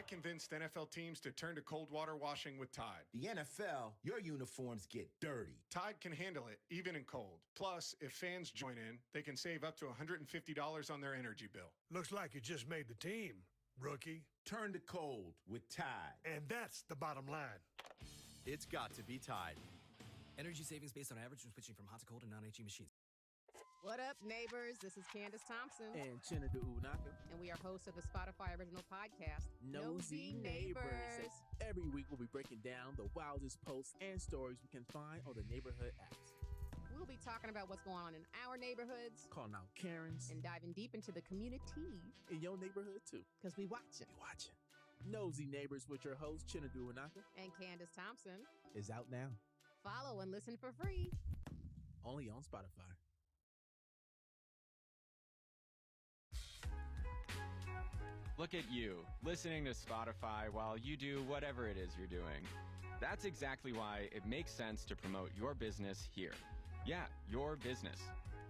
convinced NFL teams to turn to cold water washing with Tide. The NFL, your uniforms get dirty. Tide can handle it, even in cold. Plus, if fans join in, they can save up to $150 on their energy bill. Looks like you just made the team, rookie. Turn to cold with Tide. And that's the bottom line. It's got to be Tide. Energy savings based on average when switching from hot to cold and non-HE machines. What up, neighbors? This is Candace Thompson. And GG&H. And we are hosts of the Spotify original podcast, Nosy Neighbors. Every week we'll be breaking down the wildest posts and stories we can find on the neighborhood apps. We'll be talking about what's going on in our neighborhoods. Calling out Karens. And diving deep into the community. In your neighborhood, too. Because we watching. We watching. Nosy Neighbors with your host, GG&H. And Candace Thompson. Is out now. Follow and listen for free. Only on Spotify. Look at you, listening to Spotify while you do whatever it is you're doing. That's exactly why it makes sense to promote your business here. Yeah, your business.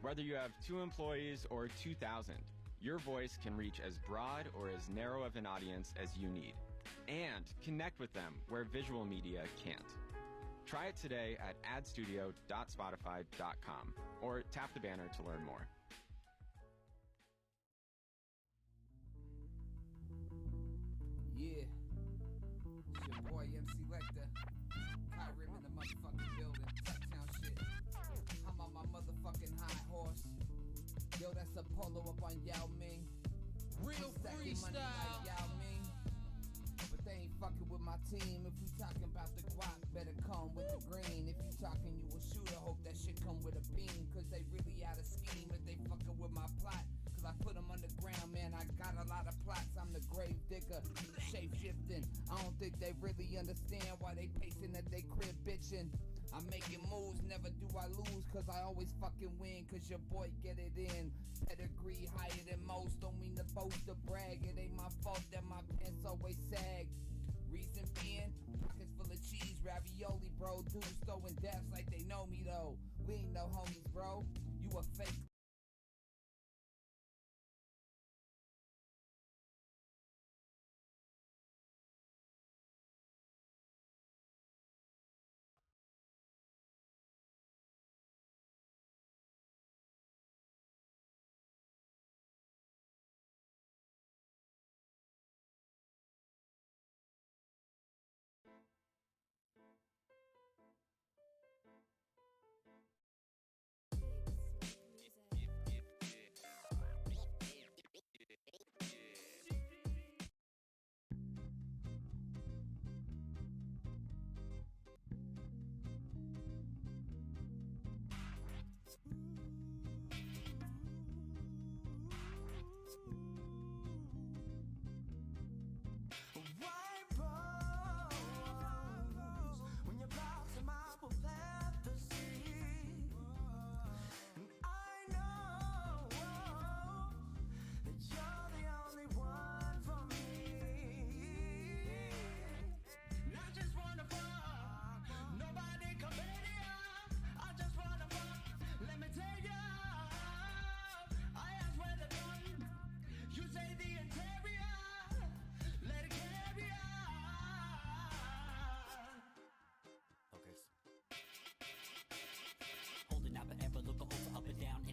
Whether you have 2 employees or 2,000, your voice can reach as broad or as narrow of an audience as you need. And connect with them where visual media can't. Try it today at adstudio.spotify.com or tap the banner to learn more. Yeah, it's your boy MC Lecter. Kyrim in the motherfucking building. Tucktown shit. I'm on my motherfucking high horse. Yo, that's Apollo up on Yao Ming. Real freestyle. Money like Yao Ming. But they ain't fucking with my team. If we talking about the guap, better come with the green. If you talking you a shooter, hope that shit come with a beam. Cause they really out of scheme if they fucking with my plot. Cause I put them underground, man, I got a lot of plots. I'm the grave digger, shape shifting. I don't think they really understand why they pacing at they crib bitching. I'm making moves, never do I lose. Cause I always fucking win, cause your boy get it in. Pedigree higher than most, don't mean to boast or brag. It ain't my fault that my pants always sag. Reason being, pockets full of cheese, ravioli, bro. Dudes throwing deaths like they know me though. We ain't no homies, bro. You a fake.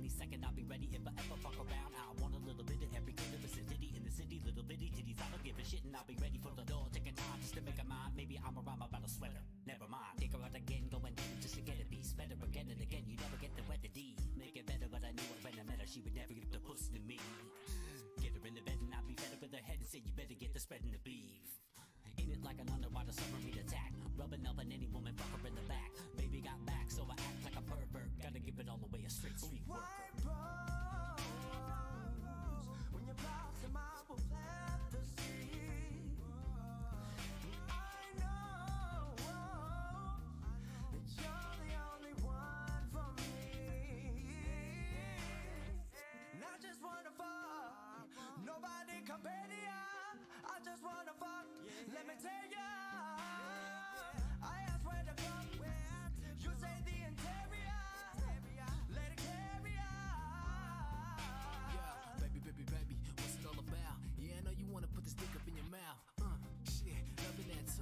Second, I'll be ready if I ever fuck around. I want a little bit of every kind of vicinity in the city. Little bitty titties, I don't give a shit, and I'll be ready for the door. Taking time just to make a mind. Maybe I'm around about a sweater. Never mind. Take her out again, going down just to get a piece. Better again and again, you never get the weather D. Make it better, but I knew it when I met her. She would never give the puss to me. Get her in the bed and I'll be fed up with her head and say, you better get the spreading the beef. In it like an underwater submarine attack. Rubbing up on any woman, fuck her in the back. Baby got back, so I act like a pervert. Gotta give it all away, a straight street worker. When you're crossing my path to see, I know that you're the only one for me. And I just wanna fuck, nobody dance,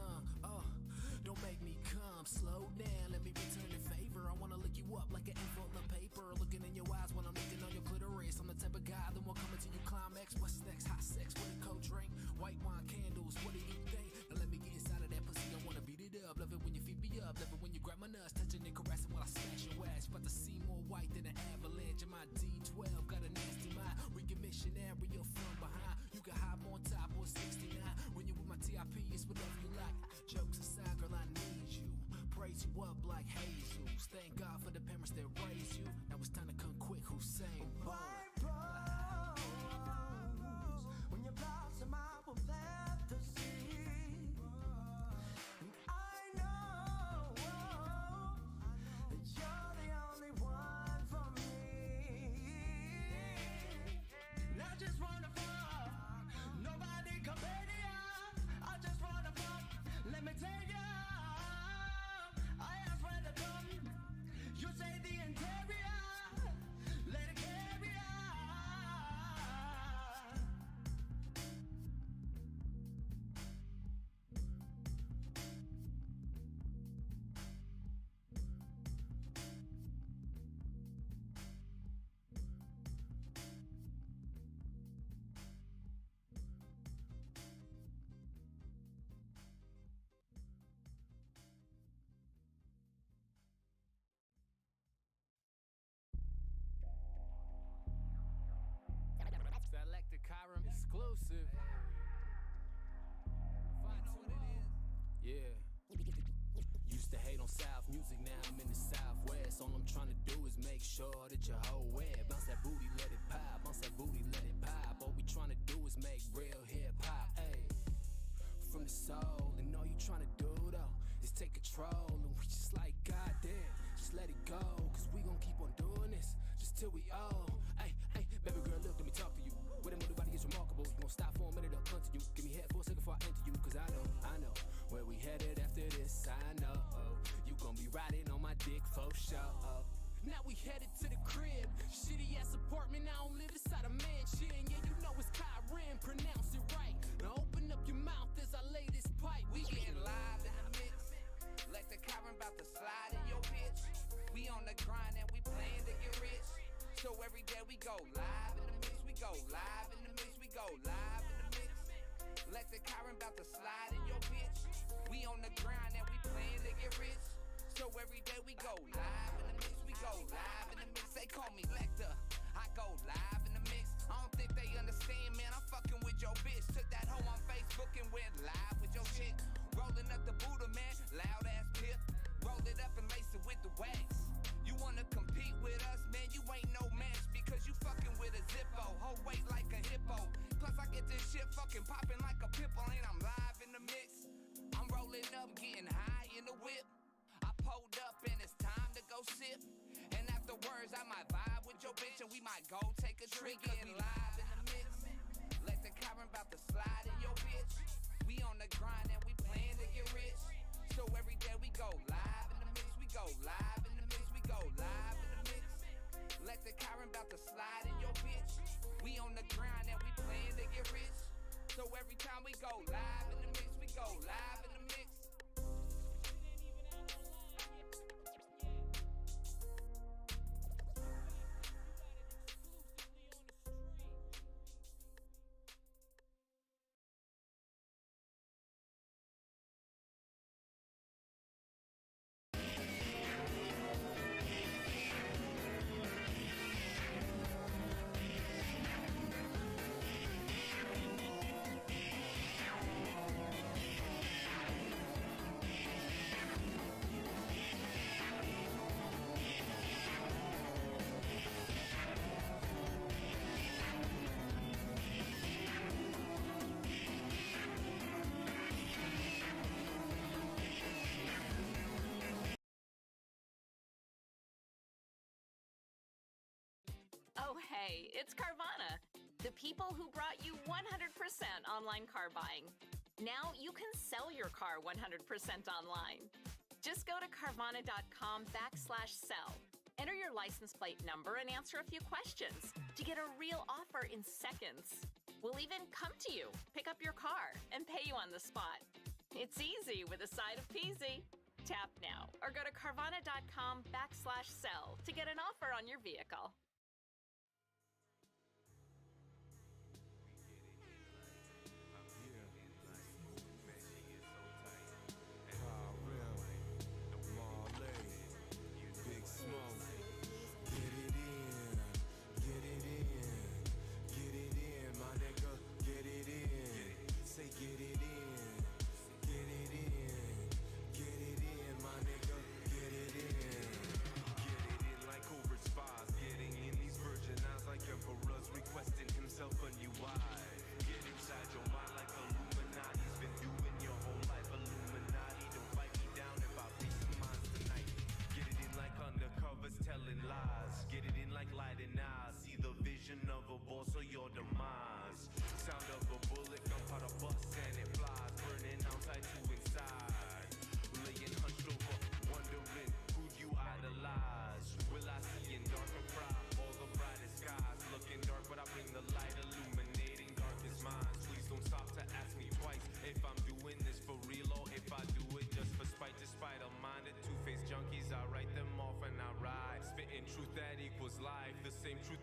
don't make me come. Slow down, let me return the favor. I wanna lick you up like an envelope of paper. Looking in your eyes when I'm looking on your clitoris. I'm the type of guy that will come into you climax. What's next? Hot sex with a cold drink. White wine candles, what do you think? Now let me get inside of that pussy. I wanna beat it up. Love it when you feed me up. Love it when you grab my nuts. Touching and caressing while I smash your ass. About to see more white than an avalanche. In my D12, got a nasty mind. Regan missionary from behind. You can hide on top or 69. When you with my TIP, it's whatever you like. Jokes aside, girl, I need you. Praise you up like Jesus. Thank God for the parents that raised you. Now it's time to come quick, Hussein. White rose, when you blossom, I will plant the seed. And I know that you're the only one for me. Not just wanna fuck, nobody compare to ya. I just wanna fuck, let me tell ya. I ask where to come, you say the interior. Let it carry on. Select the Kyram exclusive. Yeah. Used to hate on South music, now I'm in the Southwest. All I'm trying to do is make sure that your whole web bounce that booty, let it pop, bounce that booty, let it pop. All we trying to do is make real hip hop, ayy. From the soul, and all you trying to do though is take control, and we just like goddamn, just let it go, cause we gon' keep on doing this just till we old. Ay, ay, baby girl, look, let me talk to you. What I'm nobody is remarkable. You gon' stop for a minute, I'll continue. Give me head for a second before I enter you, cause I know where we headed after this. I know you gon' be riding on my dick for sure. Now we headed to the crib, shitty ass apartment. I don't live inside a mansion. Yeah, you know it's Kyram, pronounce it right. Now open up your mouth as I lay this pipe. We getting live in the mix. Let the Kyram bout to slide in your bitch. We on the grind and we plan to get rich. So every day we go live in the mix. We go live in the mix. We go live in the mix. Let the Kyram bout to slide in your bitch. We on the grind and we plan to get rich. So every day we go live in the mix. We go live in the mix. They call me Lecter. I go live in the mix. I don't think they understand, man. I'm fucking with your bitch. Took that hoe on Facebook and went live with your shit. Rolling up the Buddha, man. Loud ass pip. Roll it up and lace it with the wax. You wanna compete with us, man? You ain't no match because you fucking with a Zippo. Whole weight like a hippo. Plus I get this shit fucking popping like a pimple. And I'm live in the mix. I'm rolling up, getting high in the whip. I pulled up and it's time to go sip. And afterwards I might vibe with your bitch and we might go take a trip. Getting live in the mix. Let the Kyram bout to slide in your bitch. We on the grind and we plan to get rich. So every day we go live in the mix. We go live in the mix. We go live in the mix. Let the Kyram bout to slide in your bitch. We on the grind and we plan to get rich. So every time we go live in the mix, we go live in the mix. Oh, hey, it's Carvana, the people who brought you 100% online car buying. Now you can sell your car 100% online. Just go to Carvana.com/sell. Enter your license plate number and answer a few questions to get a real offer in seconds. We'll even come to you, pick up your car, and pay you on the spot. It's easy with a side of peasy. Tap now or go to Carvana.com/sell to get an offer on your vehicle.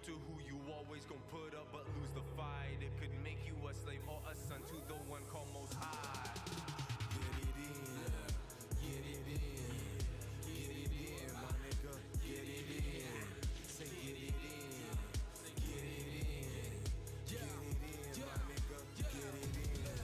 To who you always gon' put up but lose the fight. It could make you a slave or a son to the one called Most High. Get it in, get it in, get it in, my nigga, get it in. Say get it in, get it in, get it in, my nigga, get it in.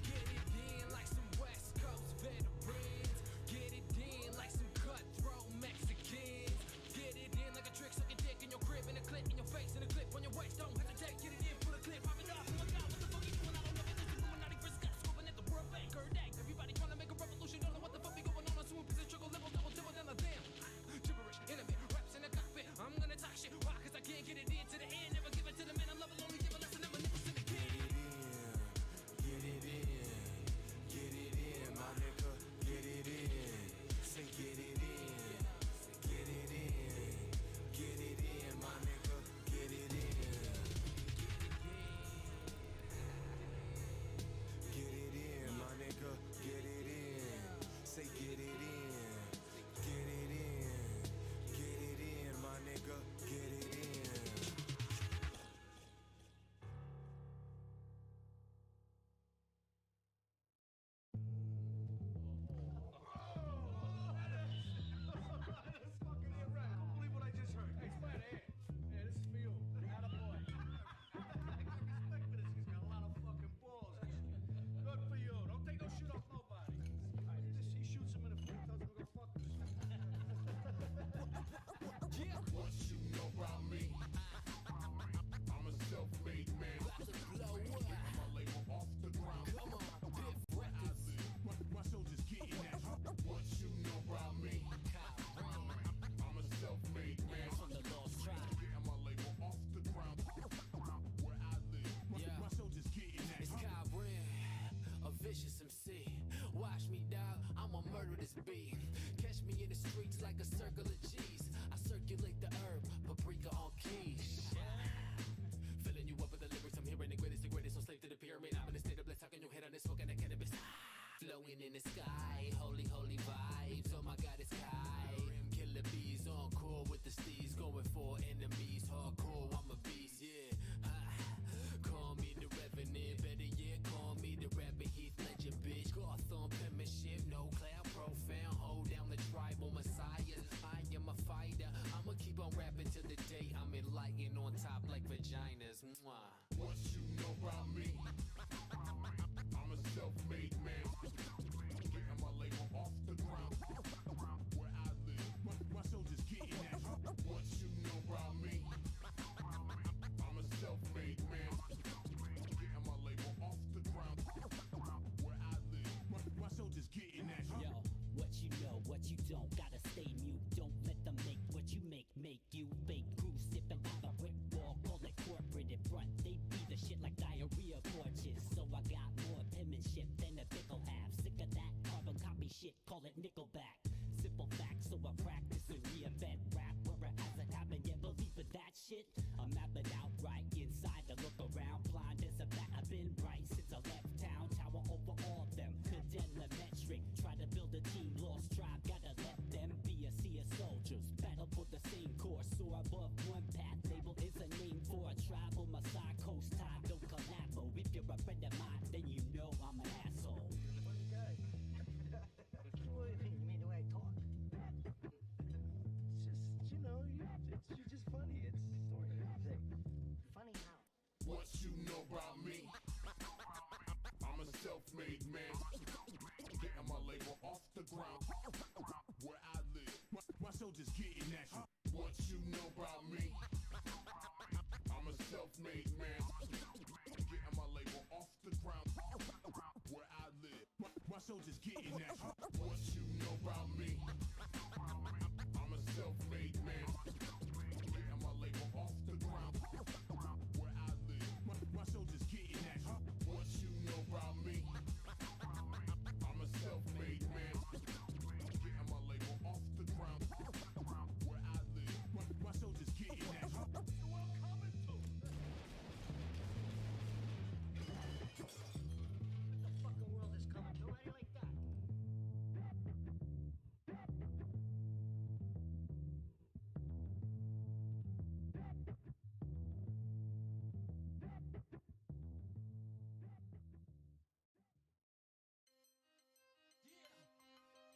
Get it in like some West Coast veterans. Get it in like some cutthroat Mexicans. Get it in like a trick sucking dick in your crib in a clip in your face and a clip on your waist. Don't hesitate, get it in, put a clip, pop it off. Oh my God, what the fuck you doing? I don't know if this is Illuminati first got scoping at the World Bank. Gerdang, everybody trying to make a revolution. Don't know what the fuck be going on. Assume piece of trickle level, double down the damn. Gibberish, intimate, raps in the cockpit. I'm gonna talk shit. Why? Cause I can't get it in to the end. Never give it to the man I love. I'll only give a lesson. I'm a magnificent again. Get it in, get it in, my nigga, get it in. Say get it in, get it in, get it in, my nigga, get it in. Get it in, my nigga, get it in. Say get it in, get it in, get it in, my nigga, get it in. Vicious MC, watch me dog, I'ma murder this beat. Catch me in the streets like a circle of G's. I circulate the herb, paprika on keys. Filling you up with the lyrics, I'm hearing the greatest, so slave to the pyramid. I'm in a state of bliss, talking your head on this smoking that cannabis. Flowing in the sky, holy, holy vibes, oh my God, it's Skyrim. Killer bees, on call with the steez, going for enemies, hardcore, I'm a beast, yeah. Call me the revenant, better yet, call me the rapper Heath Ledger, bitch. Goth on penmanship, no cloud, profound, hold down the tribal messiahs. I am a fighter, I'ma keep on rapping till the day I'm enlightened on top like vaginas. Mwah. What you know about me? I'm a self-made man. Getting my label off the ground. Where I live, my soldiers getting at you. What you know about me? I'm a self-made man. Getting my label off the ground. Where I live, my soldiers getting at you. Yo, what you know, what you don't, gotta stay mute. Don't let them make what you make you. Fake crew sipping on the brick wall, call it corporate in front. They be the shit like diarrhea porches. So I got more penmanship than a pickle have. Sick of that carbon copy shit, call it Nickelback. Simple facts, so I practice and reinvent rap where it hasn't happened yet. Believe in that shit? I'm mapping out right inside to look around. Blind as a bat, I've been right since I left town. Tower over all them. Could then ground where I live. My soldiers getting at you. What you know about me? I'm a self-made man. Getting my label off the ground where I live. My soldiers getting at you. What you know about me? I'm a self-made man. Getting my label off the ground where I live. My soldiers getting at you. What you know about me? I'm a self-made man. Getting my label off the ground where I live. My soldiers getting at you.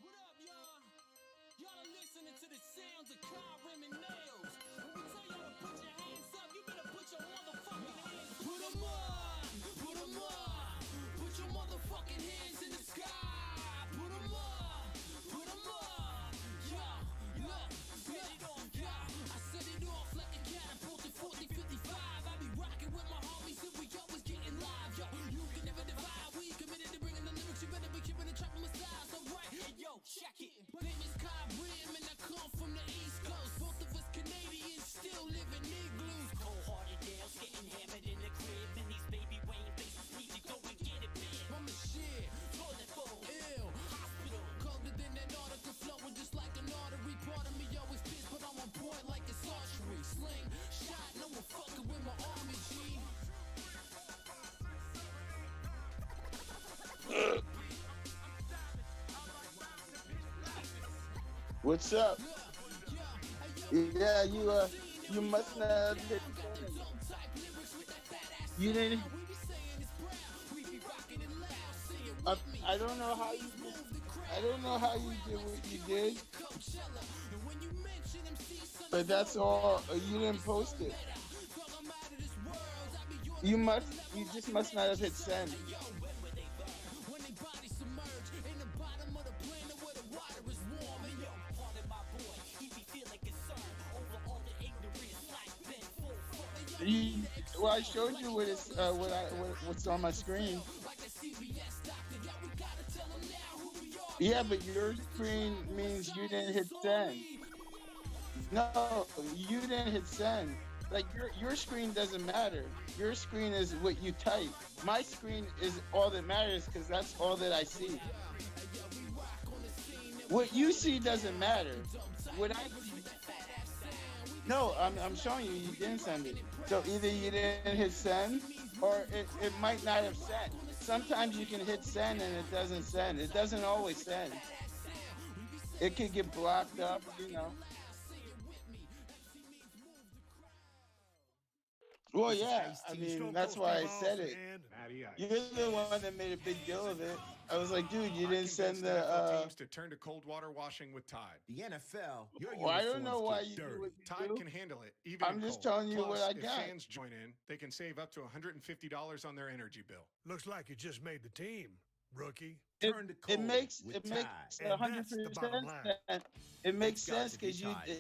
What up, y'all? Y'all are listening to the sounds of car rim and nails. When we tell y'all to put your hands up, you better put your motherfucking hands. Put 'em on, put 'em on. Put your motherfucking hands in the sky. Put 'em on, put 'em on. Yeah, look, set it off, yeah. I set it off like a catapult at 40-55. I be rocking with my homies and we always getting live, yo. You can never divide. We committed to bringing the lyrics. You better be keeping the trap on my styles, alright? Hey, yo, check it. My name is Kai Rim and I come from the East Coast. Both of us Canadians still live in igloos. Cold-hearted Dale's getting hammered in the crib, and these baby Wayne faces need to go and get it, man. I'm a shit, Toilet bowl, ill, hospital. colder than Antarctica, flowing just like an artery. Part of me always pissed, but I'm on point like it's archery. Sling, shot, no one fucking with my army, G. What's up? Yeah, you must not have hit send. You didn't. I don't know how you did. I don't know how you did what you did. But that's all. You didn't post it. You just must not have hit send. Well, I showed you what's on my screen. Yeah, but your screen means you didn't hit send. No, you didn't hit send. Like your screen doesn't matter. Your screen is what you type. My screen is all that matters because that's all that I see. What you see doesn't matter. What I see. No, I'm showing you. You didn't send it. So either you didn't hit send, or it might not have sent. Sometimes you can hit send and it doesn't send. It doesn't always send. It could get blocked up, you know. Well, yeah, I mean, that's why I said it. You're the one that made a big deal of it. I was like, dude, you didn't send the teams to turn to cold water washing with Tide. The NFL, your well, I don't know why uniforms you get do dirty. what you Tide do. can handle it, even I'm in just cold. telling you Plus, what I if got. fans join in, they can save up to $150 on their energy bill. Looks like you just made the team, rookie. Turn to cold It makes with it Tide. makes And that's the 100% bottom line. sense. It makes It's got sense to be because you Tide.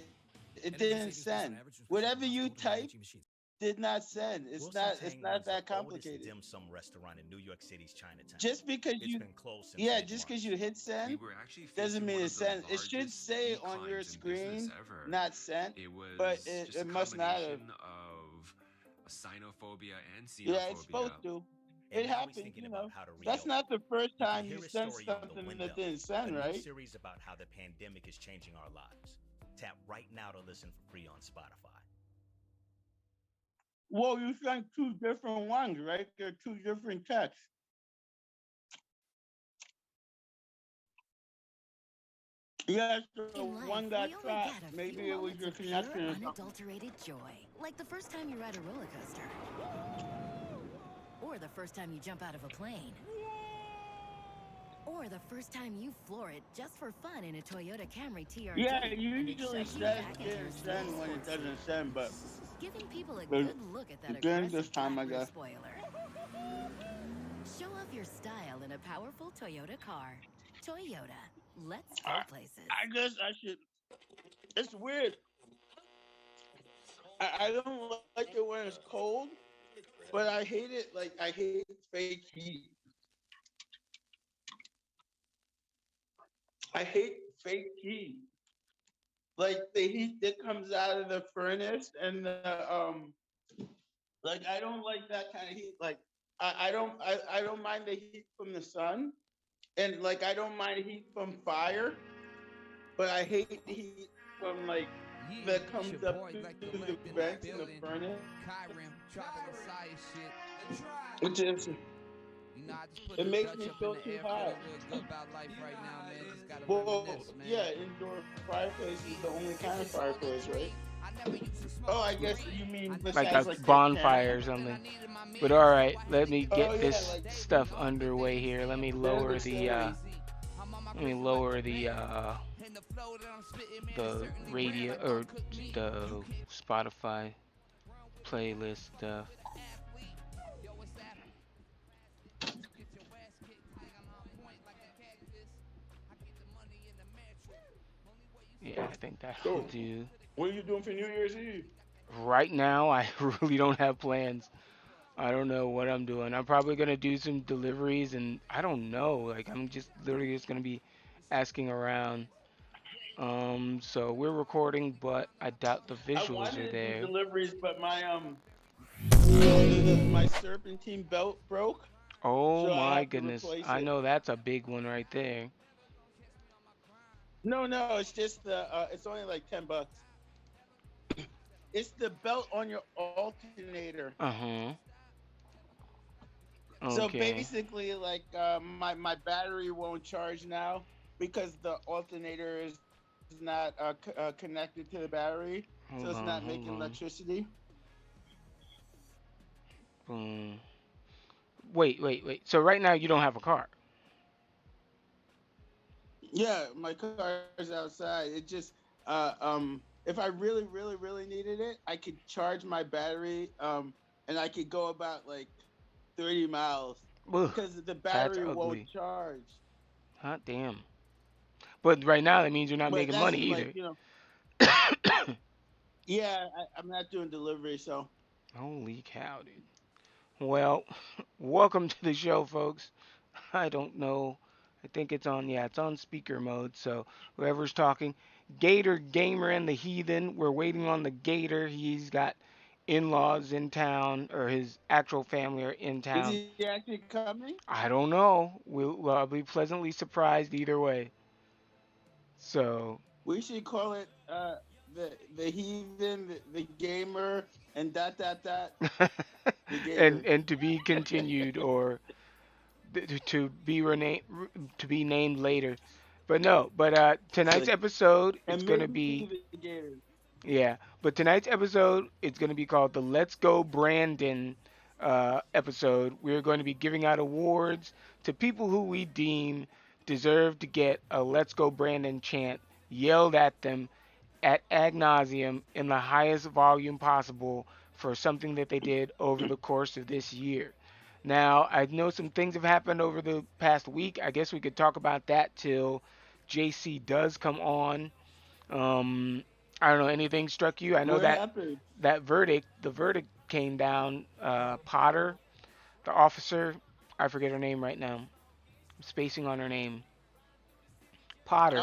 it didn't send. Whatever you type did not send. It's not that complicated. Dim sum restaurant in New York City's Chinatown. Just because It's you been closed since yeah, mid-March. just because you hit send We were actually doesn't facing mean one it of the sent. It should largest say on your declines in business screen ever. not sent, It was but just it a must not have. combination of sinophobia and xenophobia. Yeah, it's supposed to. And It now he's happens, thinking you about know. how to That's reopen. not the first You can time hear you his sent story on The something Window, that didn't a send, new right? series about how the pandemic is changing our lives. Tap right now to listen for free on Spotify. Well, you sent two different ones, right? They're two different texts. Yeah, so In life, one got we only trapped. get a Maybe few it was moments your of pure, connection or something. unadulterated joy. Like the first time you ride a roller coaster. Or the first time you jump out of a plane. Or the first time you floor it just for fun in a Toyota Camry TRD. Yeah, it and usually shoves you says back into your didn't smooth send when it sports doesn't send, but Giving people a But good look at that it didn't aggressive this time, I black guess. spoiler. Show off your style in a powerful Toyota car. Toyota, Let's go places. I guess I should. It's weird. I don't like it when it's cold, but I hate it. Like I hate fake heat. I hate fake heat. Like the heat that comes out of the furnace and the like I don't like that kind of heat. Like I don't mind the heat from the sun, and like I don't mind heat from fire, but I hate the heat from like that comes up through the vents in the furnace. Which is it makes me feel too hot. Well, yeah, indoor fireplace is the only kind of fireplace, right? Oh, I guess you mean Like besides a like bonfire or something. But all right, let me get yeah, this like- stuff underway here. Let me lower the radio or the Spotify playlist stuff. Yeah, I think that'll do. What are you doing for New Year's Eve? Right now, I really don't have plans. I don't know what I'm doing. I'm probably gonna do some deliveries, and I don't know. Like I'm just literally just gonna be asking around. So we're recording, but I doubt the I visuals wanted are to do there. deliveries, but my serpentine belt broke. Oh So I my have to goodness, replace I it. know that's a big one right there. No, it's just the it's only like $10. It's the belt on your alternator. Uh-huh. So Okay. basically, like my battery won't charge now because the alternator is not connected to the battery, so it's not making electricity. Boom. Wait. So right now you don't have a car. Yeah, my car is outside. It just if I really needed it, I could charge my battery and I could go about like 30 miles Ugh, because the that's battery ugly. won't charge. Hot damn. But right now that means you're not But making that's money like, either. Yeah, I'm not doing delivery, so. Holy cow, dude. Well, welcome to the show, folks. I don't know. I think it's on, yeah, it's on speaker mode. So whoever's talking, Gator Gamer and the Heathen. We're waiting on the Gator. He's got in-laws in town, or his actual family are in Is town. he actually coming? I don't know. I'll be pleasantly surprised either way. So We should call it the heathen, the gamer, and dot. The gator. and to be continued or to be named later. But no, but tonight's episode it's And going to maybe be the gator. yeah, but tonight's episode it's going to be called the Let's Go Brandon episode. We're going to be giving out awards to people who we deem deserve to get a Let's Go Brandon chant yelled at them at ad nauseum in the highest volume possible for something that they did over the course of this year. Now, I know some things have happened over the past week. I guess we could talk about that till JC does come on. I don't know, anything struck you? I know What that happened? the verdict came down. Potter, the officer, I forget her name right now. I'm spacing on her name. Potter.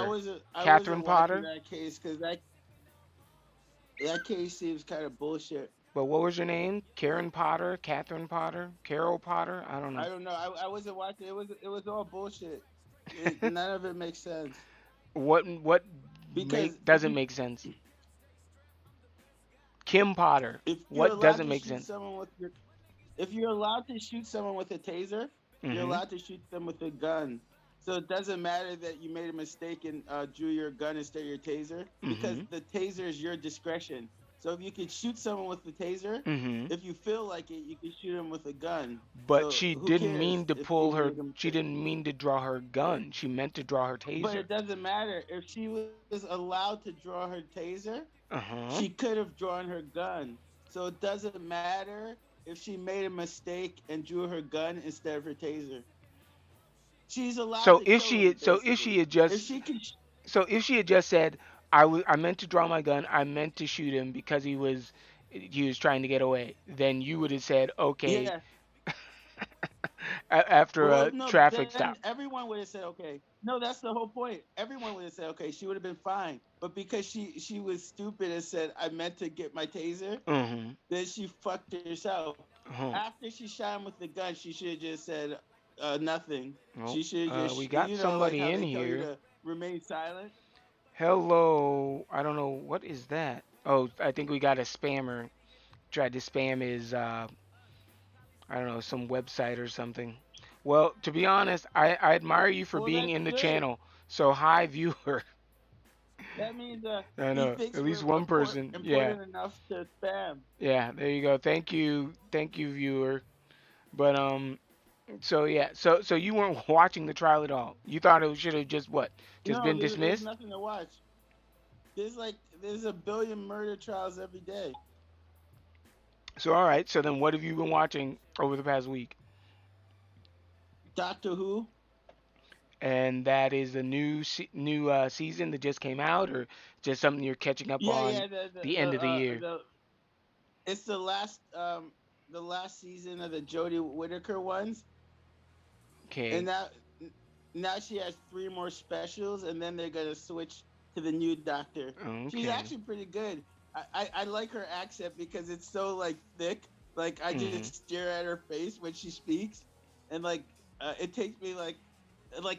I Catherine wasn't Potter. watching that case because that case seems kind of bullshit. But what was your name? Karen Potter, Catherine Potter, Carol Potter? I don't know. I don't know. I wasn't watching. It was all bullshit. None of it makes sense. What Because doesn't make sense? Kim Potter. What doesn't make sense? If you're allowed to shoot someone with a taser, you're allowed to shoot them with a gun. So it doesn't matter that you made a mistake and drew your gun instead of your taser, because the taser is your discretion. So if you could shoot someone with the taser, if you feel like it, you can shoot him with a gun. But So she who didn't cares mean to if pull you her. made a She didn't mean to draw her gun. She meant to draw her taser. But it doesn't matter. If she was allowed to draw her taser, she could have drawn her gun. So it doesn't matter if she made a mistake and drew her gun instead of her taser. she's allowed So to if kill she him. had, so if Basically, she had if just, she can, so if she had just said, I meant to draw my gun, I meant to shoot him because he was trying to get away, then you would have said, okay, yeah. after Well, a no, traffic then stop. everyone would have said okay. No, that's the whole point. Everyone would have said okay. She would have been fine. But because she was stupid and said I meant to get my taser, Mm-hmm. then she fucked herself. Uh-huh. After she shot him with the gun, she should have just said nothing. Well, She should have just we got like somebody how in they tell you here. to remain silent. Hello. I don't know what is that. Oh, I think we got a spammer. Tried to spam his I don't know, some website or something. Well, to be honest, I admire you for Well, being that's in the good. channel. So hi viewer. That means I he know. thinks At least we're one person. Yeah. important enough to spam. Yeah, there you go. Thank you. Thank you, viewer. But so yeah, so you weren't watching the trial at all. You thought it should have just what? Just No, been there's dismissed? nothing to watch. There's a billion murder trials every day. So all right. So then what have you been watching over the past week? Doctor Who. And that is a new season that just came out, or just something you're catching up Yeah, on yeah. the end of the year? It's the last season of the Jodie Whittaker ones, Okay. and now she has 3 more specials, and then they're gonna switch to the new Doctor. She's Okay. actually pretty good. I like her accent because it's so like thick. Like I Mhm. just stare at her face when she speaks, and like it takes me like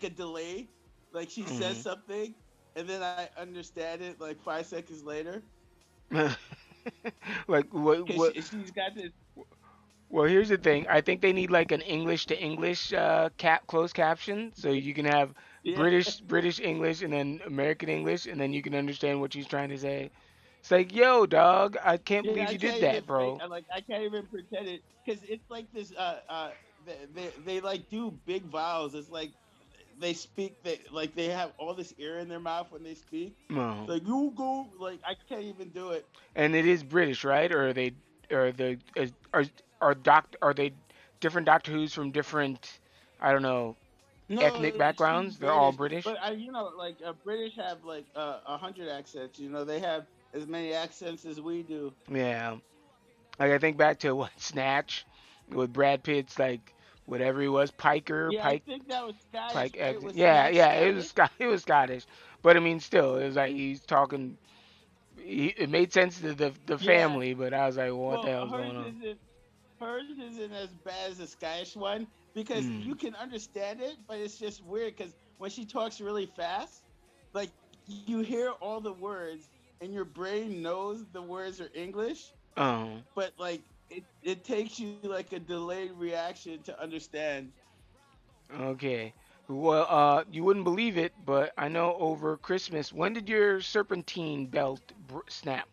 a delay. Like she says Mhm. something, and then I understand it like 5 seconds later. Like what? 'Cause What? she's got this. Well, here's the thing. I think they need like an English to English closed caption, so you can have Yeah. British English and then American English, and then you can understand what she's trying to say. It's like, yo, dog, I can't Yeah, believe I you did can't even that, bro. I can't even pretend it because it's like this. They like do big vowels. It's like they speak. They have all this air in their mouth when they speak. No. Like you go. Like I can't even do it. And it is British, right? Or are they, are the, are they different Doctor Who's from different, I don't know, No, ethnic she's backgrounds? They're all British, British. but like British have like 100 accents. They have as many accents as we do. Yeah. Like I think back to what Snatch, with Brad Pitt's like whatever he was, Yeah, I think that was Scottish, Pike right? accent. Was Yeah, Snatch yeah, it was Scottish? It was Scottish, but I mean, still, it was like he's talking. It made sense to the Yeah. family, but I was like, well, what the Well, hell's going on? hers isn't as bad as the Scottish one because Mm. you can understand it, but it's just weird because when she talks really fast, like you hear all the words and your brain knows the words are English, Oh, but like it takes you like a delayed reaction to understand. okay. Well, you wouldn't believe it, but I know over Christmas, when did your serpentine belt snap?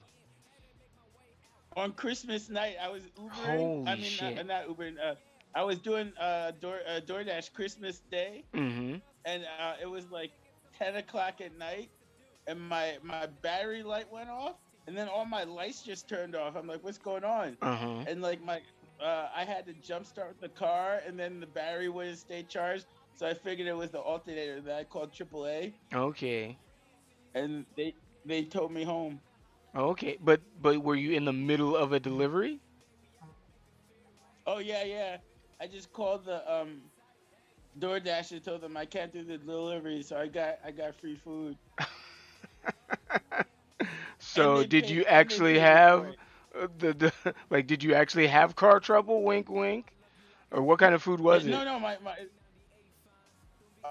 On Christmas night, I was Ubering. I Holy mean, shit. not Ubering. I was doing DoorDash Christmas Day, Mm-hmm. and it was like 10 o'clock at night, and my battery light went off, and then all my lights just turned off. I'm like, what's going on? Uh-huh. And like I had to jump start the car, and then the battery wouldn't stay charged, so I figured it was the alternator that I called AAA, Okay. and they towed me home. Okay. But were you in the middle of a delivery? Oh yeah. I just called the DoorDash and told them I can't do the delivery, so I got free food. So did you actually have the like? Did you actually have car trouble? Wink, wink. Or what kind of food was it? No, my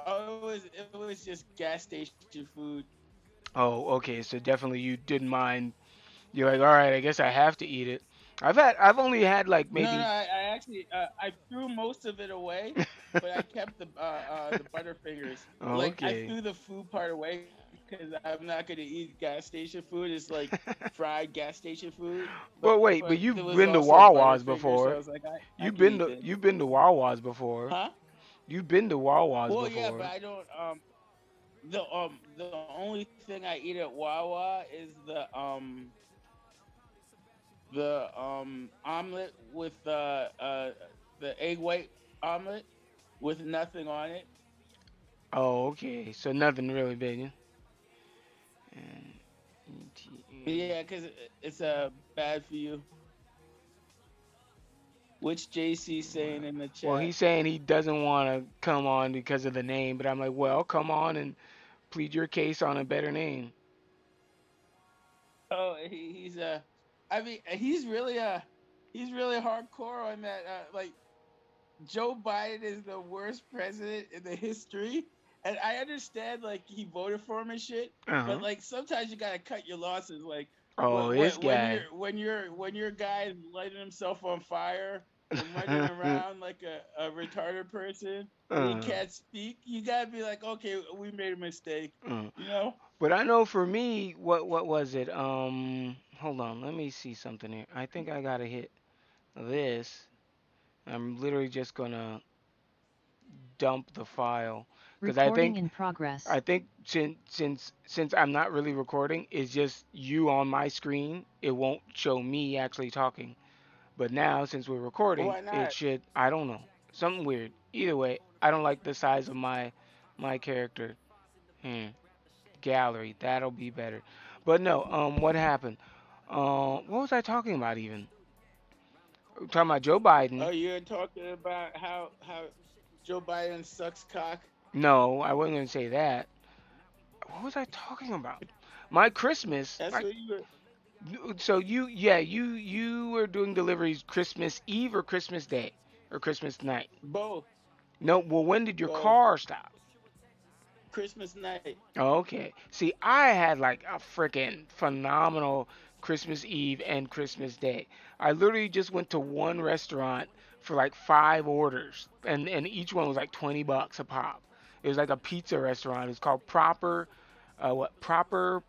it was just gas station food. Oh, okay. So definitely you didn't mind. You're like, all right, I guess I have to eat it. I've only had like No, maybe. I actually I threw most of it away, but I kept the Butterfingers. Like I Okay. threw the food part away because I'm not gonna eat gas station food. It's like fried gas station food. But wait, but there you've was been to also Wawa's Butterfingers, so before. I was like, I You've can been eat to this. you've been to Wawa's before. Huh? You've been to Wawa's Well, before. yeah, but I don't. The only thing I eat at Wawa is the omelet with the egg white omelet with nothing on it. Oh, okay. So nothing really big. Huh? And Yeah, because it's bad for you. Which JC saying in the Well, chat? he's saying he doesn't want to come on because of the name, but I'm like, well, come on and plead your case on a better name. Oh, I mean, he's really hardcore on that. Like Joe Biden is the worst president in the history, and I understand like he voted for him and shit, Uh but huh. like sometimes you gotta cut your losses. Like Oh, this guy. when your guy is lighting himself on fire and running around like a retarded person and he uh, can't speak, you gotta be like, okay, we made a mistake, uh. you know? But I know for me, what was it? Hold on, let me see something here. I think I gotta hit this. I'm literally just gonna dump the file because Recording in progress. I think since I'm not really recording, it's just you on my screen. It won't show me actually talking. But now since we're recording, Why it not? should. I don't know. Something weird. Either way, I don't like the size of my character. Hmm. Gallery. That'll be better. But no. What happened? What was I talking about even? Talking about Joe Oh, Biden. you're talking about how Joe Biden sucks cock. No, I wasn't gonna say that. What was I talking about? My Christmas. That's what you were. So you were doing deliveries Christmas Eve or Christmas Day or Christmas night? Both, No, well when did your both. car stop? Christmas night. Okay. See, I had like a freaking phenomenal Christmas Eve and Christmas Day. I literally just went to one restaurant for like 5 orders and each one was like $20 a pop. It was like a pizza restaurant. It's called Proper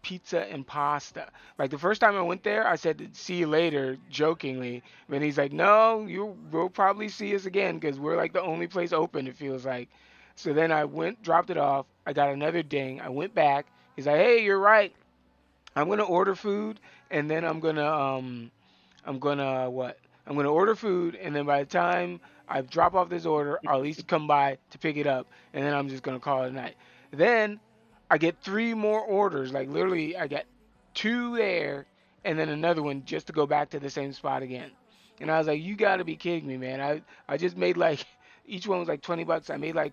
Pizza and Pasta. Like the first time I went there, I said see you later jokingly, but he's like, "No, you will probably see us again because we're like the only place open it feels like." So then I went, dropped it off. I got another ding. I went back. He's like, "Hey, you're right. I'm gonna order food, and then I'm gonna what? I'm gonna order food, and then by the time I drop off this order, I'll at least come by to pick it up, and then I'm just gonna call it a night." Then I get 3 more orders. Like literally, I got 2 there, and then another one just to go back to the same spot again. And I was like, "You gotta be kidding me, man! I just made like each one was like $20. I made like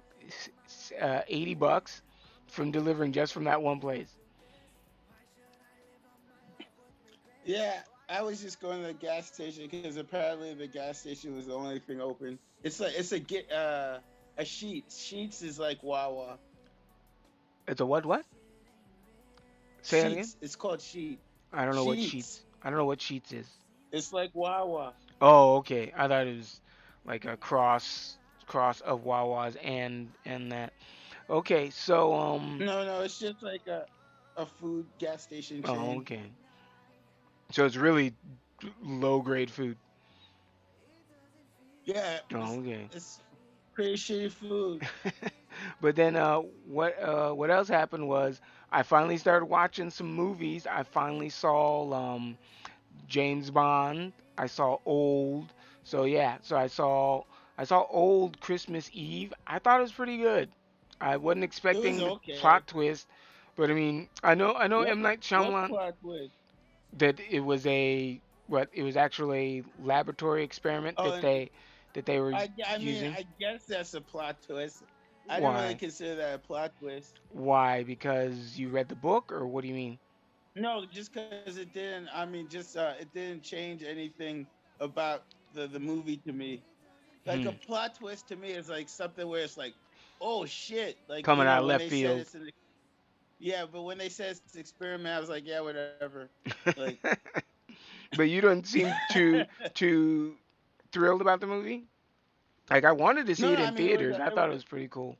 $80 from delivering just from that one place." Yeah, I was just going to the gas station because apparently the gas station was the only thing open. It's a Sheets. Sheets is like Wawa. It's a what? Say that again. Sheets. It's called Sheet. I don't know what Sheets. sheets. I don't know what sheets is. It's like Wawa. Oh, okay. I thought it was like a cross of Wawas and that. Okay, so No, it's just like a food gas station oh, chain. okay. So it's really low grade food. Yeah, Oh, okay. it's pretty shitty food. But then what else happened was I finally started watching some movies. I finally saw James Bond. I saw Old. So yeah, so I saw Old Christmas Eve. I thought it was pretty good. I wasn't It was expecting the okay. plot twist, but I mean, I know What M Night what Shyamalan plot twist? that it was a what it was actually a laboratory experiment Oh, that they were I mean, using. I guess that's a plot twist. I don't really Why? consider that a plot twist. Why? Because you read the book, or what do you mean? No, just because it didn't. I mean, just it didn't change anything about the movie to me. Like Hmm. a plot twist to me is like something where it's like, oh shit, like Coming out of when left they said field. it's an yeah, but when they said it's an experiment, I was like, yeah, whatever. Like, But you don't seem too thrilled about the movie. Like I wanted to see no, it no, I in mean it theaters. I thought it was pretty cool.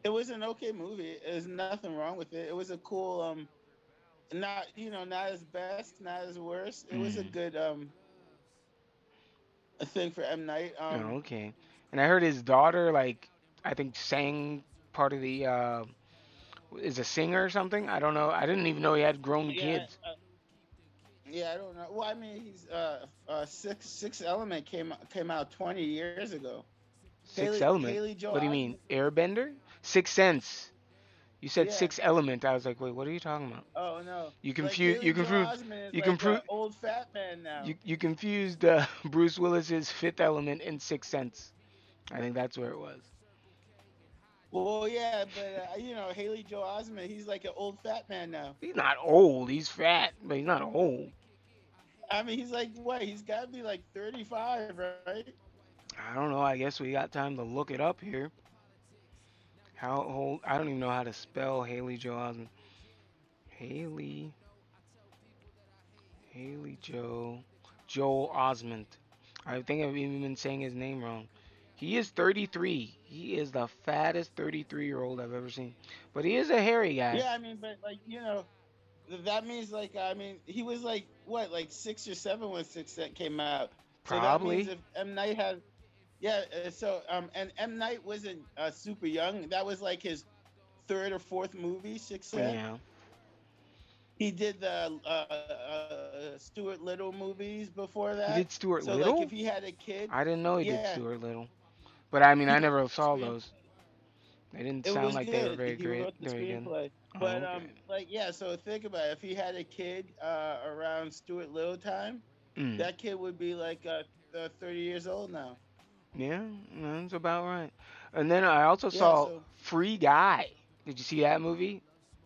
it was an okay movie. There's nothing wrong with it. It was a cool not not as best, not as worst. It was a Mm. good a thing for M Night. Oh, okay. And I heard his daughter, like, I think sang part of the is a singer or something. I don't know. I didn't even know he had grown Yeah, kids. yeah, I don't know. Well, I mean, he's Six Element came out 20 years ago. Six Element. Haley Joel What do you mean, Osment. Airbender? Sixth Sense. You said Yeah. Sixth Element. I was like, wait, what are you talking about? Oh no. You Like confused. Haley You Joel confused. Osment is You like an confused. old fat man now. You confused Bruce Willis's Fifth Element and Sixth Sense. I think that's where it was. Well, yeah, but Haley Joel Osment, he's like an old fat man now. He's not old. He's fat, but he's not old. I mean, he's like what? He's got to be like 35, right? I don't know. I guess we got time to look it up here. How old? I don't even know how to spell Haley Joel Osment. Haley. Joel Osment. I think I've even been saying his name wrong. He is 33. He is the fattest 33-year-old I've ever seen. But he is a hairy guy. Yeah, I mean, but like that means like I mean, he was like what, like 6 or 7 when Six Cent came out. So that means Probably. if M Night has, yeah. And M Night wasn't super young. That was like his third or fourth movie, Six Cent. Yeah. He did the Stuart Little movies before that. He did Stuart so Little? like if he had a kid, I didn't know he did yeah. Stuart Little. But I mean, I He never wrote the saw screen- those. They didn't It sound was like good. they were very He great. wrote the Very good. screenplay. Oh, But okay. like yeah, so think about it. If he had a kid around Stuart Little time, Mm. that kid would be like 30 years old now. Yeah, that's about right. And then I also Yeah, saw so Free Guy. Did you see that movie?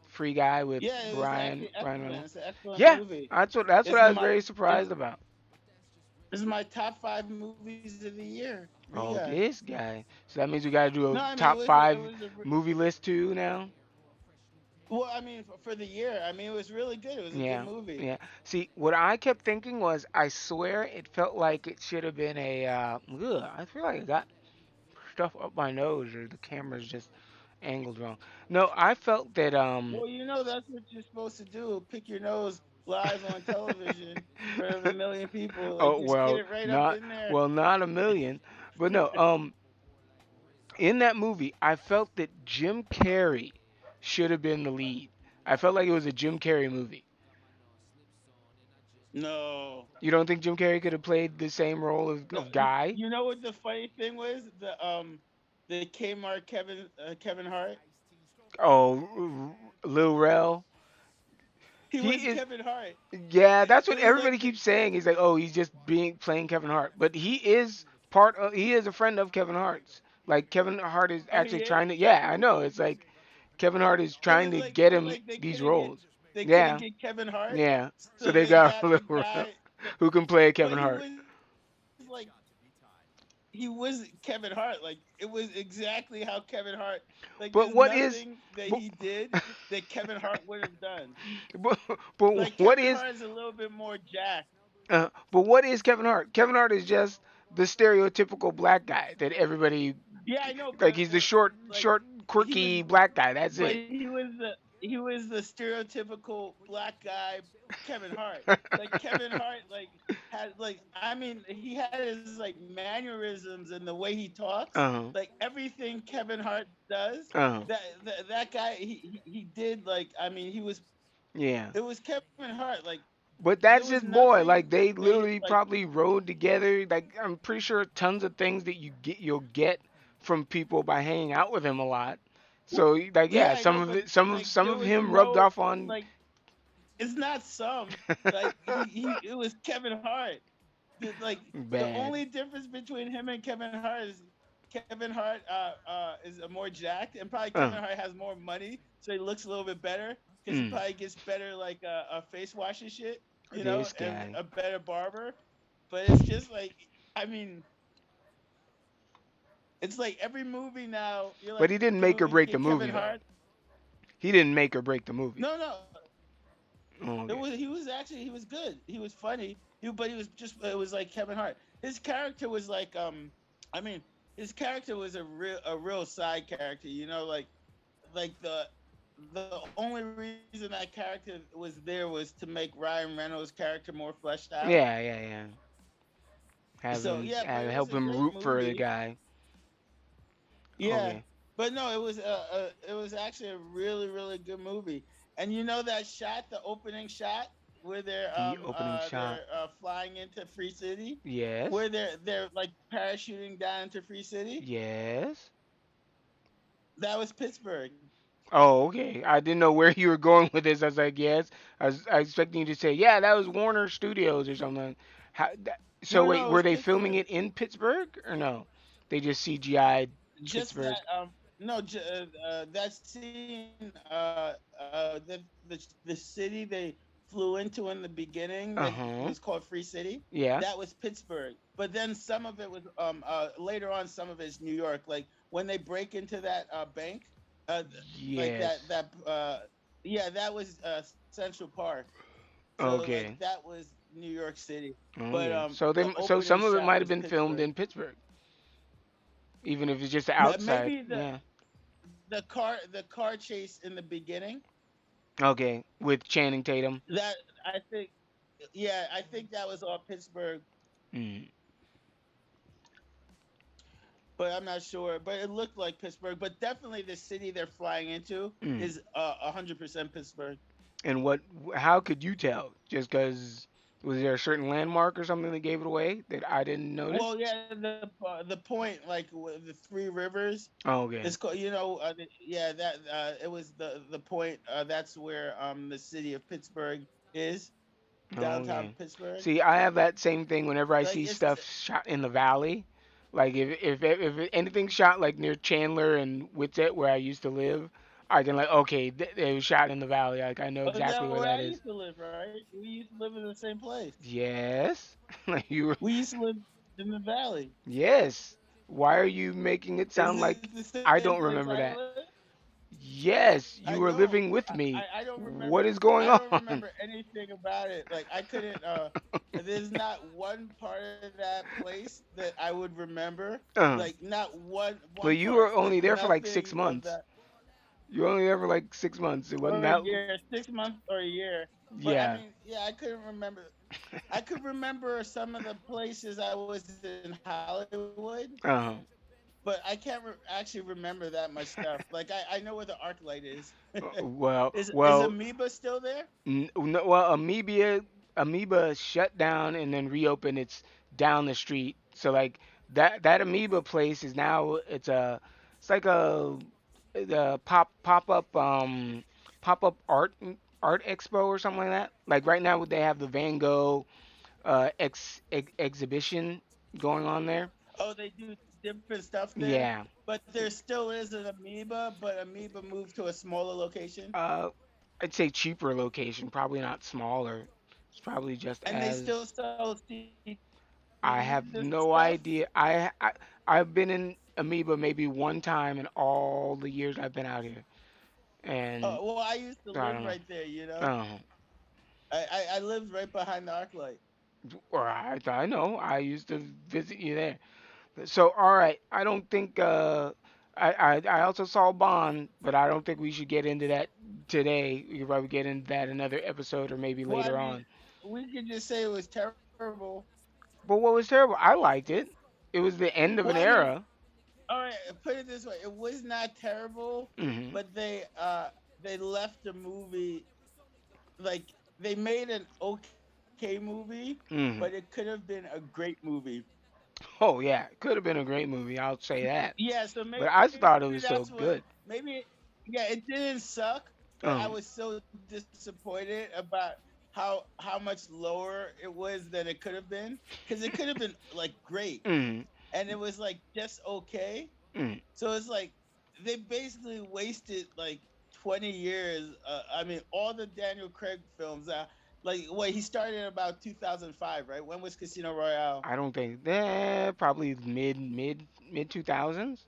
Free Guy with yeah, it was Ryan actually Ryan excellent. Reynolds. It's an excellent Yeah, movie. that's what This I is was my very this, surprised about. this is my top 5 movies of the year. Free Oh, Guy. this guy. So that means we gotta do No, a I mean top it five was movie list too now. well, I mean for the year. I mean it was really good. It was a Yeah, good movie. yeah. See, what I kept thinking was, I swear it felt like it should have been a. I feel like I got stuff up my nose, or the camera's just angled wrong. No, I felt that Well, that's what you're supposed to do. Pick your nose live on television in front of a million people. Like Oh just get well, it right up not in there. not a million, but no. In that movie, I felt that Jim Carrey should have been the lead. I felt like it was a Jim Carrey movie. No. You don't think Jim Carrey could have played the same role of Guy? You know what the funny thing was? The Kmart Kevin Hart. Oh, Lil Rel. He was Kevin Hart. Yeah, that's what It was everybody like keeps saying. He's like, oh, he's just playing Kevin Hart, but he is a friend of Kevin Hart's. Like Kevin Hart is actually trying to. Yeah, I know. It's like Kevin Hart is trying to get him these roles. They Yeah, couldn't get Kevin Hart. yeah. So So they they got got a the little guy. who can play But Kevin Hart. like he was Kevin Hart. Like it was exactly how Kevin Hart. Like But there's what is- nothing that he did that Kevin Hart would have done. But Like what Kevin is? Hart is a little bit more jacked. But what is Kevin Hart? Kevin Hart is just the stereotypical black guy that everybody Yeah, I know. like. He's the short, quirky black guy. That's But it. he was the stereotypical black guy, Kevin Hart. Like Kevin Hart, had I mean, he had his mannerisms and the way he talks. Uh-huh. Like everything Kevin Hart does. Uh-huh. That guy, he did I mean, he was. Yeah. It was Kevin Hart. But that's there his was boy. nothing Like they that literally probably rode together. Like I'm pretty sure tons of things that you'll get from people by hanging out with him a lot. So like Yeah, I some know, of but, it, some there of was him rubbed no, off on. It's not some. It was Kevin Hart. The Bad. only difference between him and Kevin Hart is Kevin Hart is more jacked, and probably Kevin Hart has more money, so he looks a little bit better because he probably gets better a face wash and shit, This and guy. a better barber. But it's just I mean. It's like every movie now. You're But he didn't make or break the movie. Kevin Though. Hart. He didn't make or break the movie. No. Oh, okay. He was good. He was funny. But he was it was like Kevin Hart. His character was I mean, his character was a real side character. Like the only reason that character was there was to make Ryan Reynolds' character more fleshed out. Yeah. Have So, him, yeah, but it was help a him great root for the movie. guy. Yeah, Okay. but no, it was actually a really really good movie. And that shot, the opening shot where they're opening shot. they're flying into Free City. Yes. Where they're parachuting down into Free City. Yes. That was Pittsburgh. Oh, okay. I didn't know where you were going with this. I was like, yes. I was expecting you to say, yeah, that was Warner Studios or something. So No, wait, no, it were was they filming Pittsburgh. it in Pittsburgh or no? They just CGI'd Just Pittsburgh. that no that scene the city they flew into in the beginning that Uh huh. was called Free City. Yeah. That was Pittsburgh. But then some of it was later on some of it's New York. Like when they break into that bank, uh, like Yes. yeah, that was Central Park. So like Okay. that was New York City. But Okay. the So opening some of it shot might have was been filmed Pittsburgh. in Pittsburgh, even if it's just the outside. Maybe Yeah. the car chase in the beginning Okay. With Channing Tatum. that I think yeah I think that was all Pittsburgh, Mm. but I'm not sure. But it looked like Pittsburgh. But definitely the city they're flying into Mm. is 100% Pittsburgh. And what? How could you tell? Just because was there a certain landmark or something that gave it away that I didn't notice? Well, yeah, the point like the Three Rivers. Oh, okay. It's called, yeah, that it was the point. That's where the city of Pittsburgh is, Oh, downtown okay. Pittsburgh. See, I have that same thing whenever I Like see it's stuff shot in the valley. Like if anything's shot like near Chandler and Whitsett where I used to live, I can like okay, it was shot in the valley. Like I know oh, exactly that where where that I is. used to live, right? We used to live in the same place. Yes. Like you were. We used to live in the valley. Yes. Why are you making it Is sound this like the I same don't place remember I that? live? Yes, I you were know. living with me. I don't What remember. is going I don't on? remember anything about it. Like I couldn't. There's not one part of that place that I would remember. Uh, Like not but one you part. were Like only there for like nothing 6 months. of that. You were only there for like 6 months. It wasn't Or a that. year, 6 months or a year. But I Yeah. mean, yeah, I couldn't remember. I could remember some of the places I was in Hollywood, Uh-huh. but I can't actually remember that much stuff. Like I know where the arc light is. Well, Is well, Amoeba still there? no, well, Amoeba shut down and then reopened. It's down the street. So like that Amoeba place is now it's like the pop up art expo or something like that. Like right now they have the Van Gogh exhibition going on there. Oh, they do different stuff there, Yeah. but there still is an Amoeba, but Amoeba moved to a smaller location, I'd say cheaper location, probably not smaller. It's probably just and they still as sell CDs I have and no stuff. idea. I've been in Amoeba maybe one time in all the years I've been out here, and Well, I used to I live don't know. right there. Uh, I lived right behind the ArcLight. or I know I used to visit you there. So all right, I don't think I also saw Bond, but I don't think we should get into that today. We could probably get into that another episode or maybe Well, I later mean, on. we could just say it was terrible. But what was terrible? I liked it. It was the end of Well, an I mean, era. all right, put it this way: it was not terrible, Hmm. but they left the movie like they made an okay movie, Hmm. but it could have been a great movie. Oh yeah, it could have been a great movie. I'll say that. Yeah, so But maybe I thought it was so that's what good. maybe yeah, it didn't suck, but I Um. was so disappointed about how much lower it was than it could have been because it could have been like great Mm. and it was like just okay. Mm. So it's like they basically wasted like 20 years. I mean, all the Daniel Craig films. Like, what he started in about 2005, right? When was Casino Royale? I don't think that probably mid 2000s.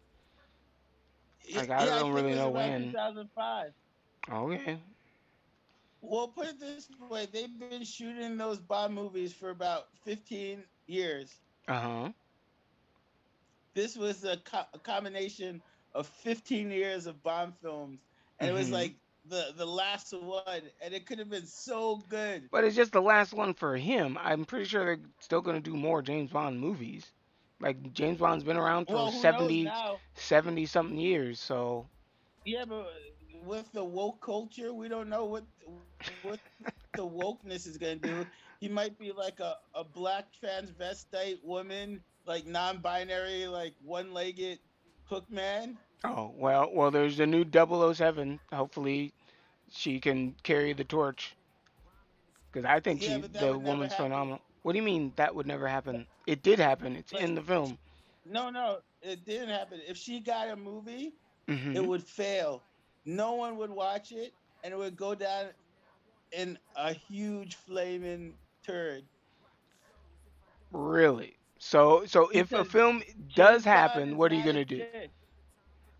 Yeah, Like I yeah, I don't think it really was know around when. 2005. Okay. Well, put it this way: they've been shooting those Bond movies for about 15 years. Uh huh. This was a combination of 15 years of Bond films, and it was Hmm. like the last one, and it could have been so good. But it's just the last one for him. I'm pretty sure they're still gonna do more James Bond movies. Like James Bond's been around for Well, who knows 70, now? 70 something years. So Yeah, but with the woke culture, we don't know what the wokeness is gonna do. He might be like a black transvestite woman, like non-binary, like one-legged Hookman. Oh well, there's the new 007. Hopefully, she can carry the torch. Because I think Yeah, but that the would never woman's happen. phenomenal. What do you mean that would never happen? It did happen. It's Like, in the film. no, it didn't happen. If she got a movie, it Hmm. would fail. No one would watch it, and it would go down in a huge flaming turd. Really? So if a Because film does James Bond happen, is what are you not a gonna do? chick.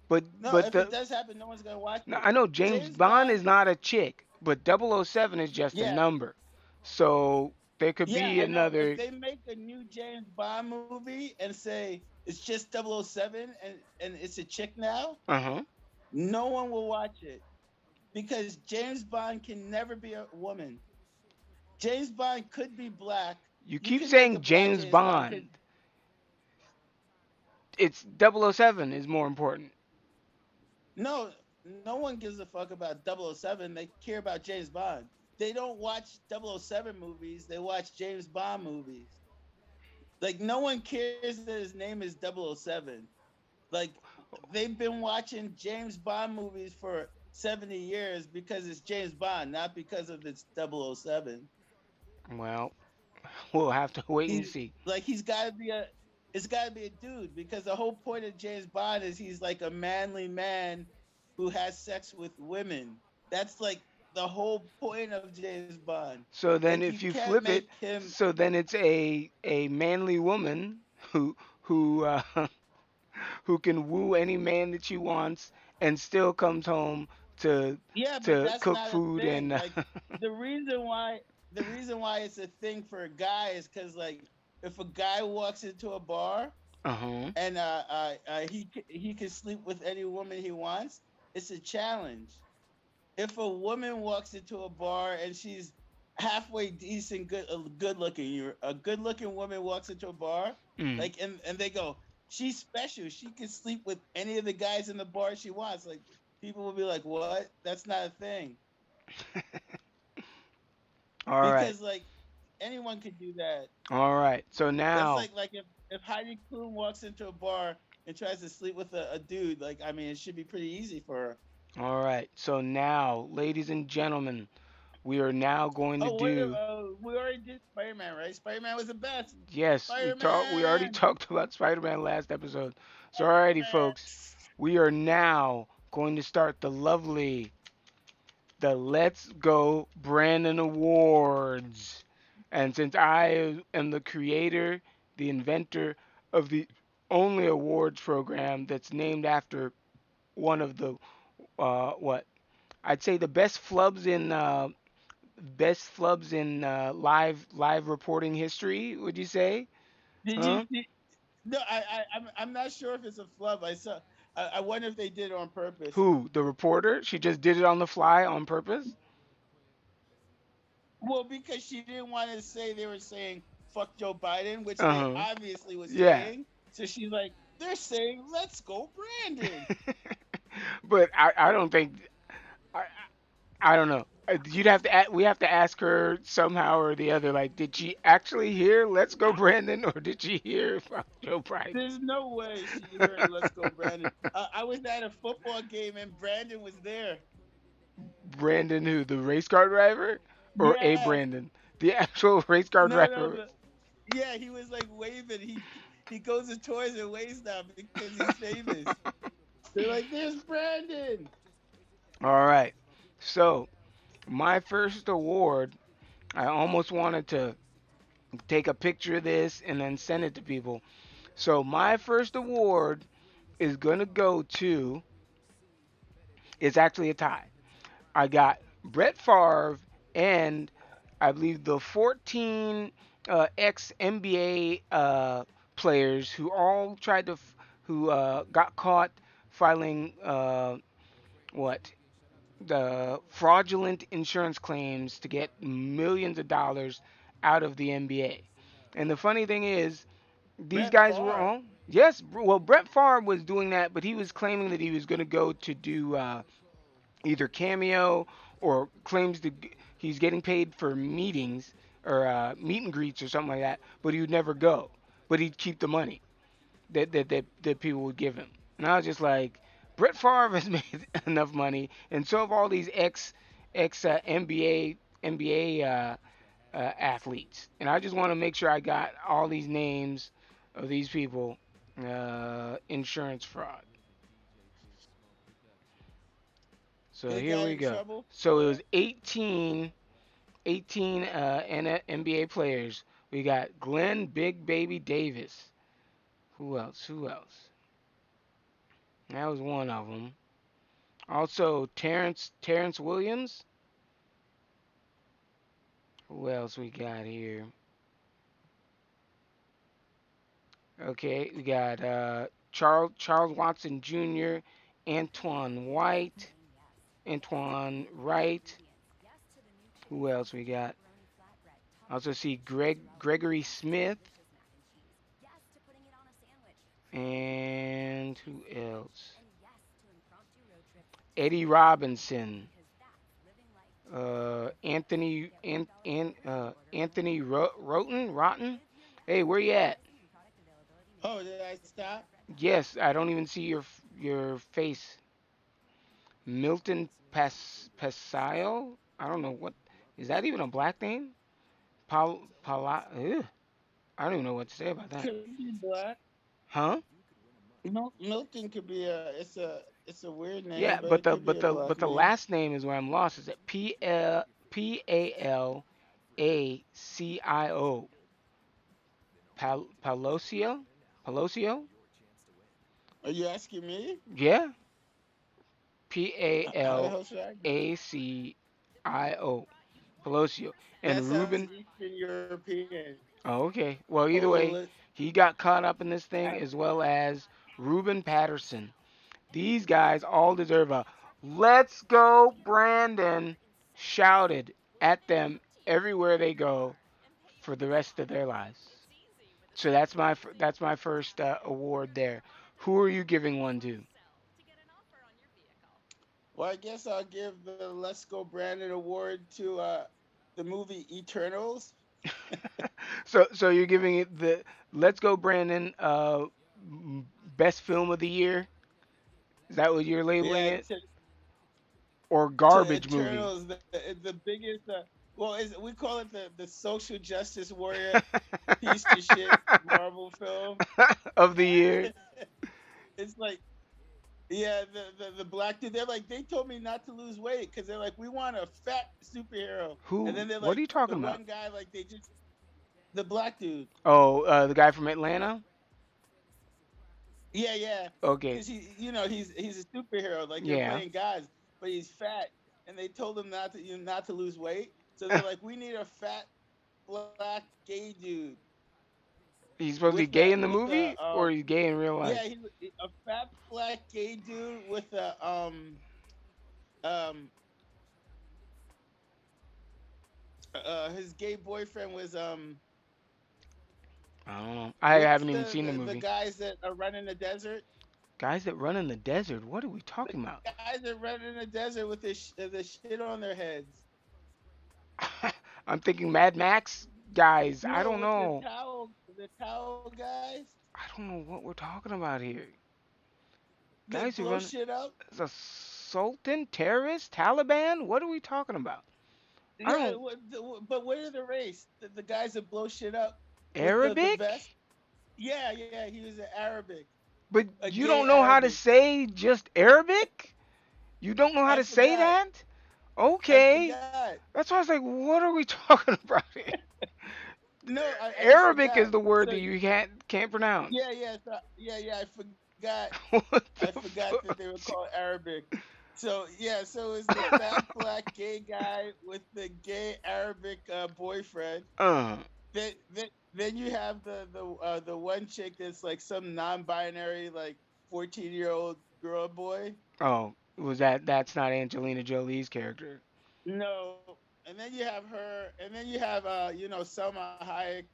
But No, but if it the does happen, no one's gonna watch no, it. I know James James Bond is Bond, not a chick, but 007 is just a yeah, number. So there could yeah, be I know. If another. they make a new James Bond movie and say it's just 007 and it's a chick now, Uh huh. no one will watch it because James Bond can never be a woman. James Bond could be black. You You keep can make a saying black James James Bond. Bond. It's 007 is more important. No, no one gives a fuck about 007. They care about James Bond. They don't watch 007 movies. They watch James Bond movies. Like, no one cares that his name is 007. Like, they've been watching James Bond movies for 70 years because it's James Bond, not because of its 007. Well, we'll have to wait and He's see. like, it's got to be a dude because the whole point of James Bond is he's like a manly man who has sex with women. That's like the whole point of James Bond. So then, Like, if you you can't flip it, make him. so then it's a manly woman who who can woo any man that she wants and still comes home to Yeah, but to that's cook not a food thing. and Like, the reason why it's a thing for a guy is because, like, if a guy walks into a bar uh-huh. and he can sleep with any woman he wants, it's a challenge. If a woman walks into a bar and she's halfway decent, good looking, a good looking woman walks into a bar, Mm. like, and they go, she's special. She can sleep with any of the guys in the bar she wants. Like, people will be like, what? That's not a thing. All right. Because, like, anyone could do that. All right. So That's now, like if Heidi Klum walks into a bar and tries to sleep with a dude, like, I mean, it should be pretty easy for her. all right. So now, ladies and gentlemen, we are now going to Oh, wait, do. we already did Spider-Man, right? Spider-Man was the best. Yes, we already Spider-Man. talked about Spider-Man last episode. So alrighty, folks, we are now going to start the Let's Go Brandon Awards. And since I am the creator, the inventor of the only awards program that's named after one of the what I'd say the best flubs in live reporting history. Would you say? Did Huh? you? No, I'm not sure if it's a flub. I wonder if they did it on purpose. Who? The reporter? She just did it on the fly on purpose? Well, because she didn't want to say they were saying "fuck Joe Biden," which they Uh-huh. obviously was Yeah. saying. So she's like, they're saying "Let's go, Brandon." But I don't think I, I don't know. You'd have to we have to ask her somehow or the other. Like, did she actually hear "Let's Go Brandon" or did she hear "Fuck Joe Biden"? There's no way she heard "Let's go, Brandon." I was at a football game and Brandon was there. Brandon, who, the race car driver, or a Yeah. Brandon, the actual race car No, driver? yeah, he was like waving. He goes to toys and waves now because he's famous. They're like, "There's Brandon." All right. So my first award, I almost wanted to take a picture of this and then send it to people. So my first award is gonna go to. It's actually a tie. I got Brett Favre and I believe the 14 ex NBA players who all tried to who got caught filing what the fraudulent insurance claims to get millions of dollars out of the NBA. And the funny thing is, these Brett guys were Favre. all yes. Well, Brett Favre was doing that, but he was claiming that he was going to go to do either cameo or claims that he's getting paid for meetings or meet and greets or something like that. But he would never go. But he'd keep the money that people would give him. And I was just like, Brett Favre has made enough money, and so have all these ex NBA athletes. And I just want to make sure I got all these names of these people. Insurance fraud. So They here got we in go. trouble. So it was 18 NBA players. We got Glenn Big Baby Davis. Who else? Who else? That was one of them. Also Terrence Williams. Who else we got here? Okay, we got Charles Watson Jr., Antoine Wright. Who else we got? I also see Gregory Smith. And who else? Eddie Robinson. Anthony Rotten. Hey, where you at? Oh, did I stop? Yes, I don't even see your face. Milton Pasio? I don't know what is that even a black name? Ugh, I don't even know what to say about that. Could be black. Huh? Milton could be it's a weird name, Yeah, but it could be a but black the name. last name is where I'm lost. Is it Palacio? Palosio? Palosio? Are you asking me? Yeah. How the hell should I know? Palacio. Pelosio. And That sounds Ruben. Eastern European. Oh, okay. Well, either way, Polish. he got caught up in this thing as well as Ruben Patterson. These guys all deserve a "Let's go, Brandon!" shouted at them everywhere they go for the rest of their lives. So that's my first award there. Who are you giving one to? Well, I guess I'll give the Let's Go Brandon Award to the movie Eternals. So you're giving it the "Let's Go, Brandon" best film of the year? Is that what you're labeling Yeah, it? to Or garbage movie Eternals, the biggest. Well, we call it the social justice warrior piece of shit Marvel film. of the year? It's like, yeah, the black dude. They're like, they told me not to lose weight because they're like, we want a fat superhero. Who? And then they're like, What are you talking the about? one guy, like they just the black dude. Oh, the guy from Atlanta. Yeah, yeah. Okay. Because he's a superhero. Like you're Yeah. playing guys, but he's fat, and they told him not to lose weight. So they're like, we need a fat black gay dude. He's supposed to be gay in the movie, or he's gay in real life? Yeah, he's a fat black gay dude with a his gay boyfriend was I don't know. I haven't even seen the movie. The guys that run in the desert. Guys that run in the desert. What are we talking about? Guys that run in the desert with the shit on their heads. I'm thinking Mad Max guys. No, I don't know. The towel guys. I don't know what we're talking about here. They Guys who blow run shit up. as a sultan, terrorist, Taliban. What are we talking about? I Yeah, don't. but what are the race? The guys that blow shit up. with Arabic? The vest? Yeah, he was an Arabic. But A you gay don't know how to Arabic. say just Arabic? You don't know how to say forgot. that? Okay. I forgot. That's why I was like, what are we talking about here? No, I Arabic forgot. is the word So- that you can't pronounce. Yeah, I forgot. What I the forgot fuck? that they were called Arabic. So it's the fat black gay guy with the gay Arabic boyfriend. Then you have the one chick that's like some non-binary like 14-year-old girl boy. Oh, that's not Angelina Jolie's character. No, and then you have her, and then you have Selma Hayek.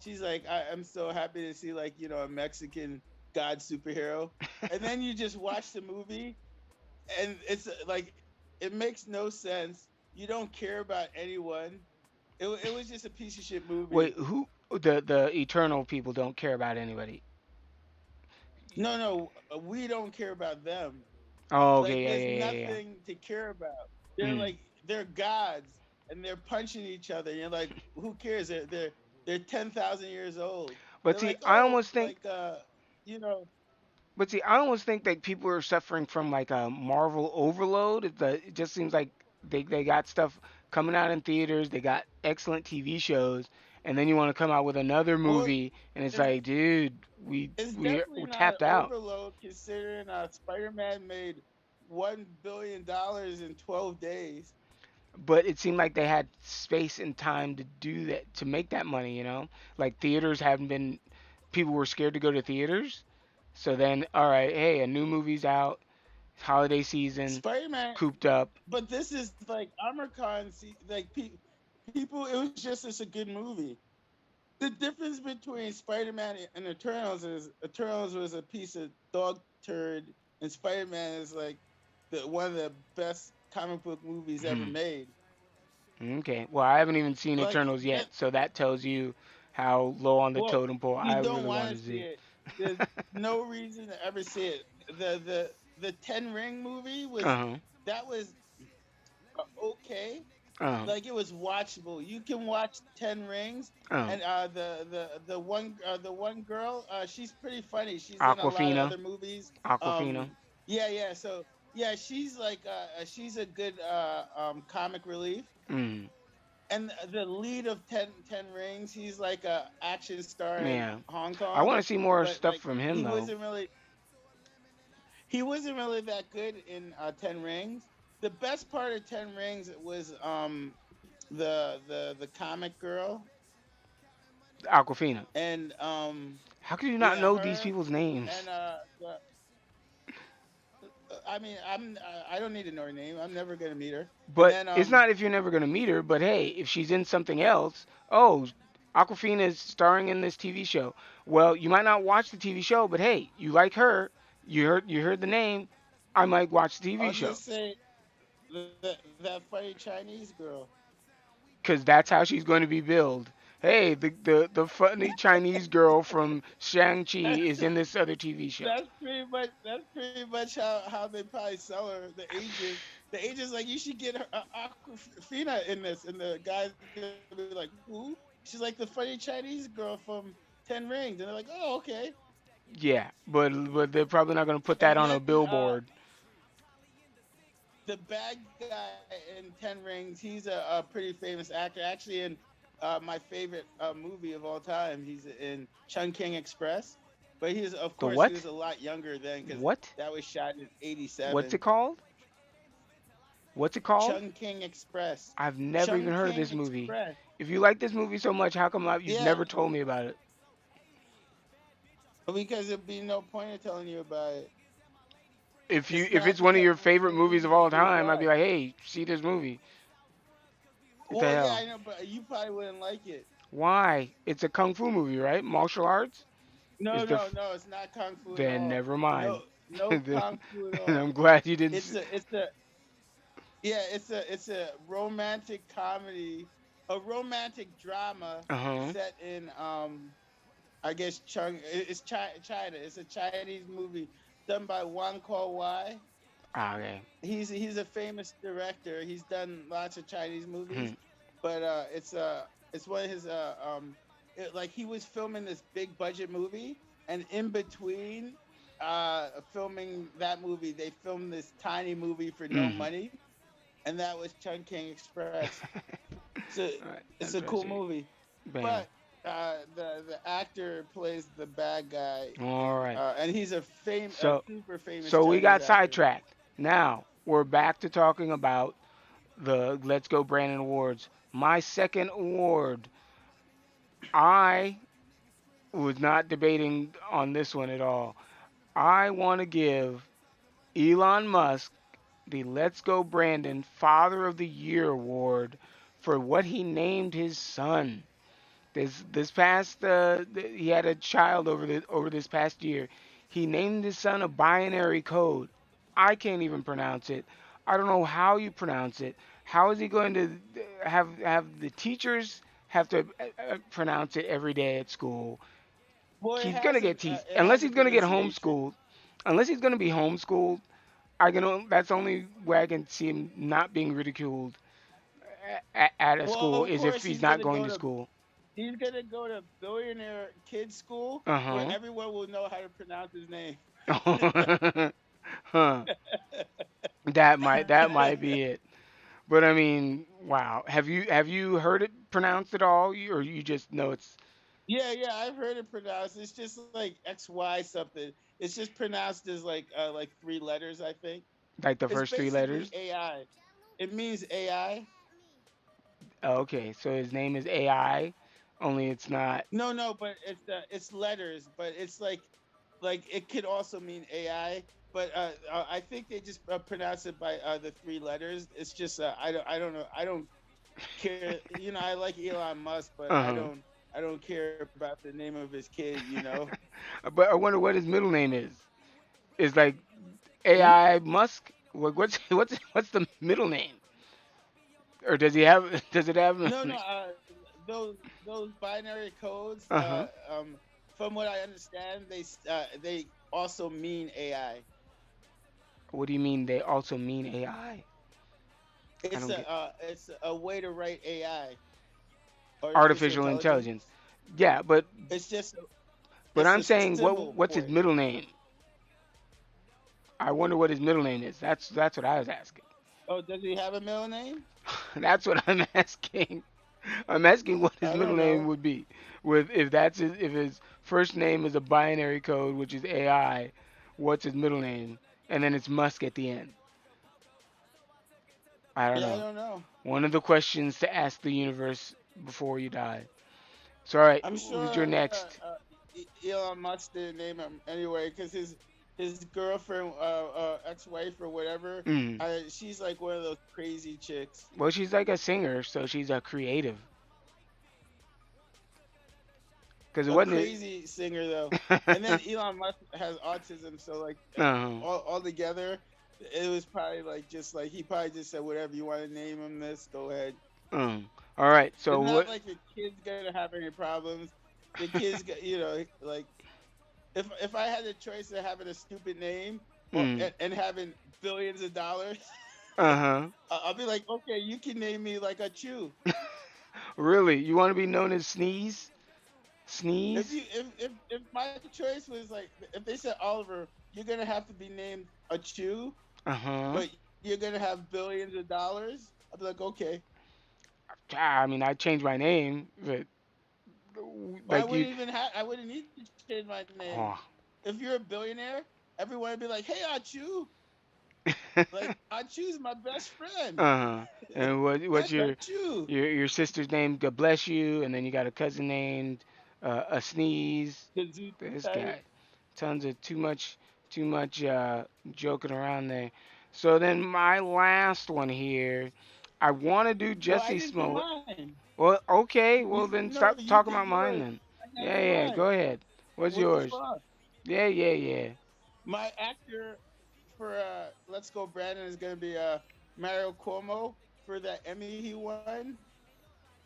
She's like, I'm so happy to see like a Mexican god superhero, and then you just watch the movie, and it's like it makes no sense. You don't care about anyone. It was just a piece of shit movie. Wait, who the eternal people don't care about anybody? No, we don't care about them. Oh, Like, okay, yeah, there's yeah, yeah, yeah. nothing to care about. They're Mm. like they're gods, and they're punching each other. You're like, who cares? They're 10,000 years old. But They're see, like, I oh, almost think, like you know, but see, I almost think that people are suffering from like a Marvel overload. It just seems like they got stuff coming out in theaters. They got excellent TV shows, and then you want to come out with another well, movie, and it's it's, like, dude, it's we're definitely not an tapped out. overload considering Spider-Man made $1 billion in 12 days. But it seemed like they had space and time to do that, to make that money. Like theaters haven't been. People were scared to go to theaters. So then, all right, hey, a new movie's out, holiday season, Spider-Man, cooped up. but this is like ArmorCon. Like people, it was just it's a good movie. The difference between Spider-Man and Eternals is Eternals was a piece of dog turd, and Spider-Man is like one of the best comic book movies ever Hmm. made. Okay. Well, I haven't even seen Like, Eternals yet, so that tells you how low on the well, totem pole you I don't really want want to to see see. it. There's no reason to ever see it. The Ten Ring movie was Uh-huh. that was okay. Uh-huh. Like, it was watchable. You can watch Ten Rings, Uh-huh. and the one girl, she's pretty funny. She's in a lot of Aquafina. other movies. Aquafina. Yeah. So yeah, she's like she's a good comic relief. Mm. And the lead of Ten Rings, he's like a action star Yeah. in Hong I Kong. want to see more But stuff like from him though. He wasn't really that good in Ten Rings. The best part of Ten Rings was the comic girl, Aquafina. and How could you not yeah, know her, these people's names? and I mean, I don't need to know her name. I'm never gonna meet her. And But then it's not if you're never gonna meet her. But hey, if she's in something else, oh, Aquafina is starring in this TV show. Well, you might not watch the TV show, but hey, you like her. You heard the name. I might watch the TV I'll show just say that funny Chinese girl. because that's how she's going to be billed. Hey, the funny Chinese girl from Shang-Chi is in this other TV show. That's pretty much how they probably sell her. The agent's like, you should get her Aquafina in this, and the guy's gonna be like, who? She's like the funny Chinese girl from Ten Rings, and they're like, oh, okay. Yeah, but they're probably not going to put that And on a then billboard. the bad guy in Ten Rings, he's a pretty famous actor. Actually, in my favorite movie of all time, he's in Chungking Express. But he's, of course, what? he was a lot younger then, because What? that was shot in '87. What's it called? What's it called? Chungking Express. I've never even heard of this Chungking movie. Express. If you like this movie so much, how come you've Yeah. never told me about it? Because there'd be no point in telling you about it. If not it's one of your because favorite movies of all you time, I'd be watch. like, hey, see this movie. What the Well, hell? yeah, I know, but you probably wouldn't like it. Why? It's a kung fu movie, right? Martial arts? No, Is the no, it's not kung fu at Then all. never mind. No Then- kung fu at all. I'm glad you didn't. It's a romantic comedy, a romantic drama Uh-huh. set in I guess it's China. It's a Chinese movie done by Wang Kuo-wai. Ah, okay. He's a famous director. He's done lots of Chinese movies, Mhm. but it's one of his like he was filming this big budget movie, and in between filming that movie, they filmed this tiny movie for no Mhm. money, and that was Chungking Express. It's Alright, a cool interesting. movie, Bam. but the actor plays the bad guy, All right. and he's a So- super famous. So we Chinese got actor. sidetracked. Now we're back to talking about the Let's Go Brandon Awards. My second award, I was not debating on this one at all. I want to give Elon Musk the Let's Go Brandon Father of the Year award for what he named his son. This past he had a child over this past year. He named his son a binary code. I can't even pronounce it. I don't know how you pronounce it. How is he going to have the teachers have to pronounce it every day at school? Well, it He's has gonna get a teased it unless has a he's gonna get pronunciation. homeschooled. Unless he's gonna be homeschooled, I can. That's the only way I can see him not being ridiculed at a Well, school of is if course he's not going to school. he's gonna go to billionaire kids school where Uh everyone will know how to pronounce his name. huh. Huh. That might be it. But I mean, wow. Have you heard it pronounced at all, or you just know it's Yeah, yeah, I've heard it pronounced. It's just like XY something. It's just pronounced as like three letters, I think. like the It's first three basically letters? AI. It means AI. Okay, so his name is AI, only it's not. No, no, but it's letters, but it's like it could also mean AI. But I think they just pronounce it by the three letters. It's just I don't know. I don't care. You know, I like Elon Musk, but Uh I don't care about the name of his kid. You know. But I wonder what his middle name is. Is like Hmm? AI Musk? What's the middle name? Or does he have? Does it have? No, no. Those binary codes. Uh huh. From what I understand, they also mean AI. What do you mean? They also mean AI? I don't get It's a way to write AI, artificial artificial intelligence. intelligence. Yeah, but It's just but it's I'm a saying symbol what's for his it. middle name? I wonder what his middle name is. That's what I was asking. Oh, does he have a middle name? That's what I'm asking. I'm asking what his I middle don't name know. would be. With if his first name is a binary code, which is AI, what's his middle name? And then it's Musk at the end. I don't Yeah, I know. don't know. One of the questions to ask the universe before you die. So all right, I'm who's sure your next? Elon Musk didn't name him anyway because his girlfriend, ex-wife or whatever, Mm. she's like one of those crazy chicks. Well, she's like a singer, so she's a creative. Because it A wasn't. crazy singer though. And then Elon Musk has autism, so like Uh-huh. all together, it was probably like just like he probably just said whatever you want to name him this, go ahead. All right. So It's not what? like the kid's gonna have any problems. The kid's you know like if I had the choice of having a stupid name or Mm. and having billions of dollars, Uh I'll be like, okay, you can name me like a Chew. huh. Really? You want to be known as Sneeze? Sneeze? If my choice was like if they said Oliver, you're gonna have to be named a Chew, Uh huh. but you're gonna have billions of dollars, I'd be like, okay. I mean, I changed my name, but Well, like you. I wouldn't need to change my name. Oh. If you're a billionaire, everyone would be like, hey, Achu. Like Achu's my best friend. Uh-huh. And what's That's your Achu. your sister's name? God bless you. And then you got a cousin named a Sneeze. This guy. Tons of too much joking around there. So then my last one here, I want to do No, I Jesse didn't do Smollett. mine. Well, okay. You, Well then no, stop you talking did about mine yours. then. I gotta Yeah, do yeah. Go mine. ahead. What's What the yours? fuck? Yeah, yeah, yeah. My actor for Let's Go Brandon is gonna be Mario Cuomo for that Emmy he won.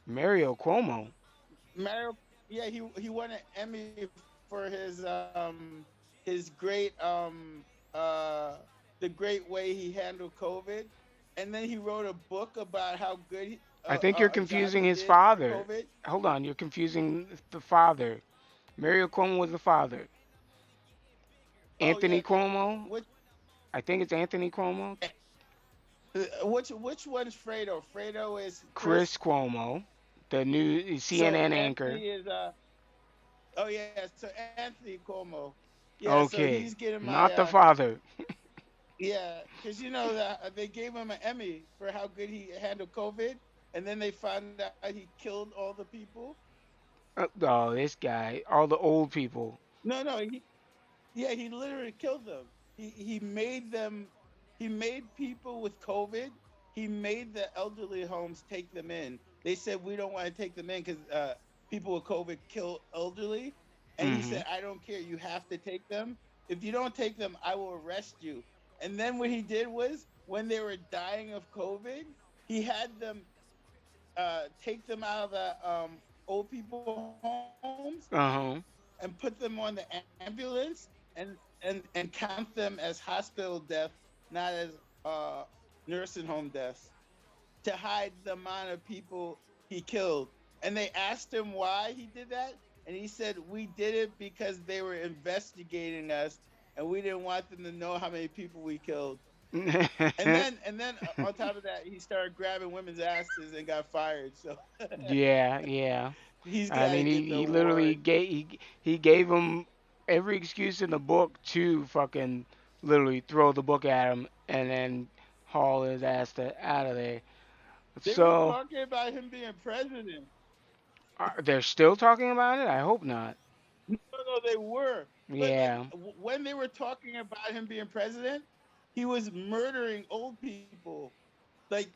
Mario Cuomo. Mario, yeah, he won an Emmy for his great the great way he handled COVID, and then he wrote a book about how good I think you're a job confusing he his did for father. COVID. Hold on, you're confusing the father. Mario Cuomo was the father. Oh Anthony yeah, Cuomo? which I think it's Anthony Cuomo. which one's Fredo? Fredo is Chris Chris. Cuomo, the new So CNN anchor. Anthony is oh yeah, so Anthony Cuomo. Yeah, so Okay, he's getting my not the father. yeah, because you know that they gave him an Emmy for how good he handled COVID, and then they found out he killed all the people. Oh, this guy. All the old people. No, no, yeah, he literally killed them. He made them. He made people with COVID. He made the elderly homes take them in. They said we don't want to take them in because people with COVID kill elderly, and he Hmm. said I don't care. You have to take them. If you don't take them, I will arrest you. And then what he did was when they were dying of COVID, he had them take them out of the old people homes Uh huh. and put them on the ambulance and count them as hospital deaths, not as nursing home deaths, to hide the amount of people he killed. And they asked him why he did that, and he said, "We did it because they were investigating us, and we didn't want them to know how many people we killed." and then on top of that, he started grabbing women's asses and got fired. So Yeah, yeah. he's I got to mean, get the he literally award. he gave him every excuse in the book to fucking literally throw the book at him and then haul his ass out of there. They were So, talking about him being president. they're still talking about it? I hope not. No, they were. But Yeah. when they were talking about him being president, he was murdering old people. Like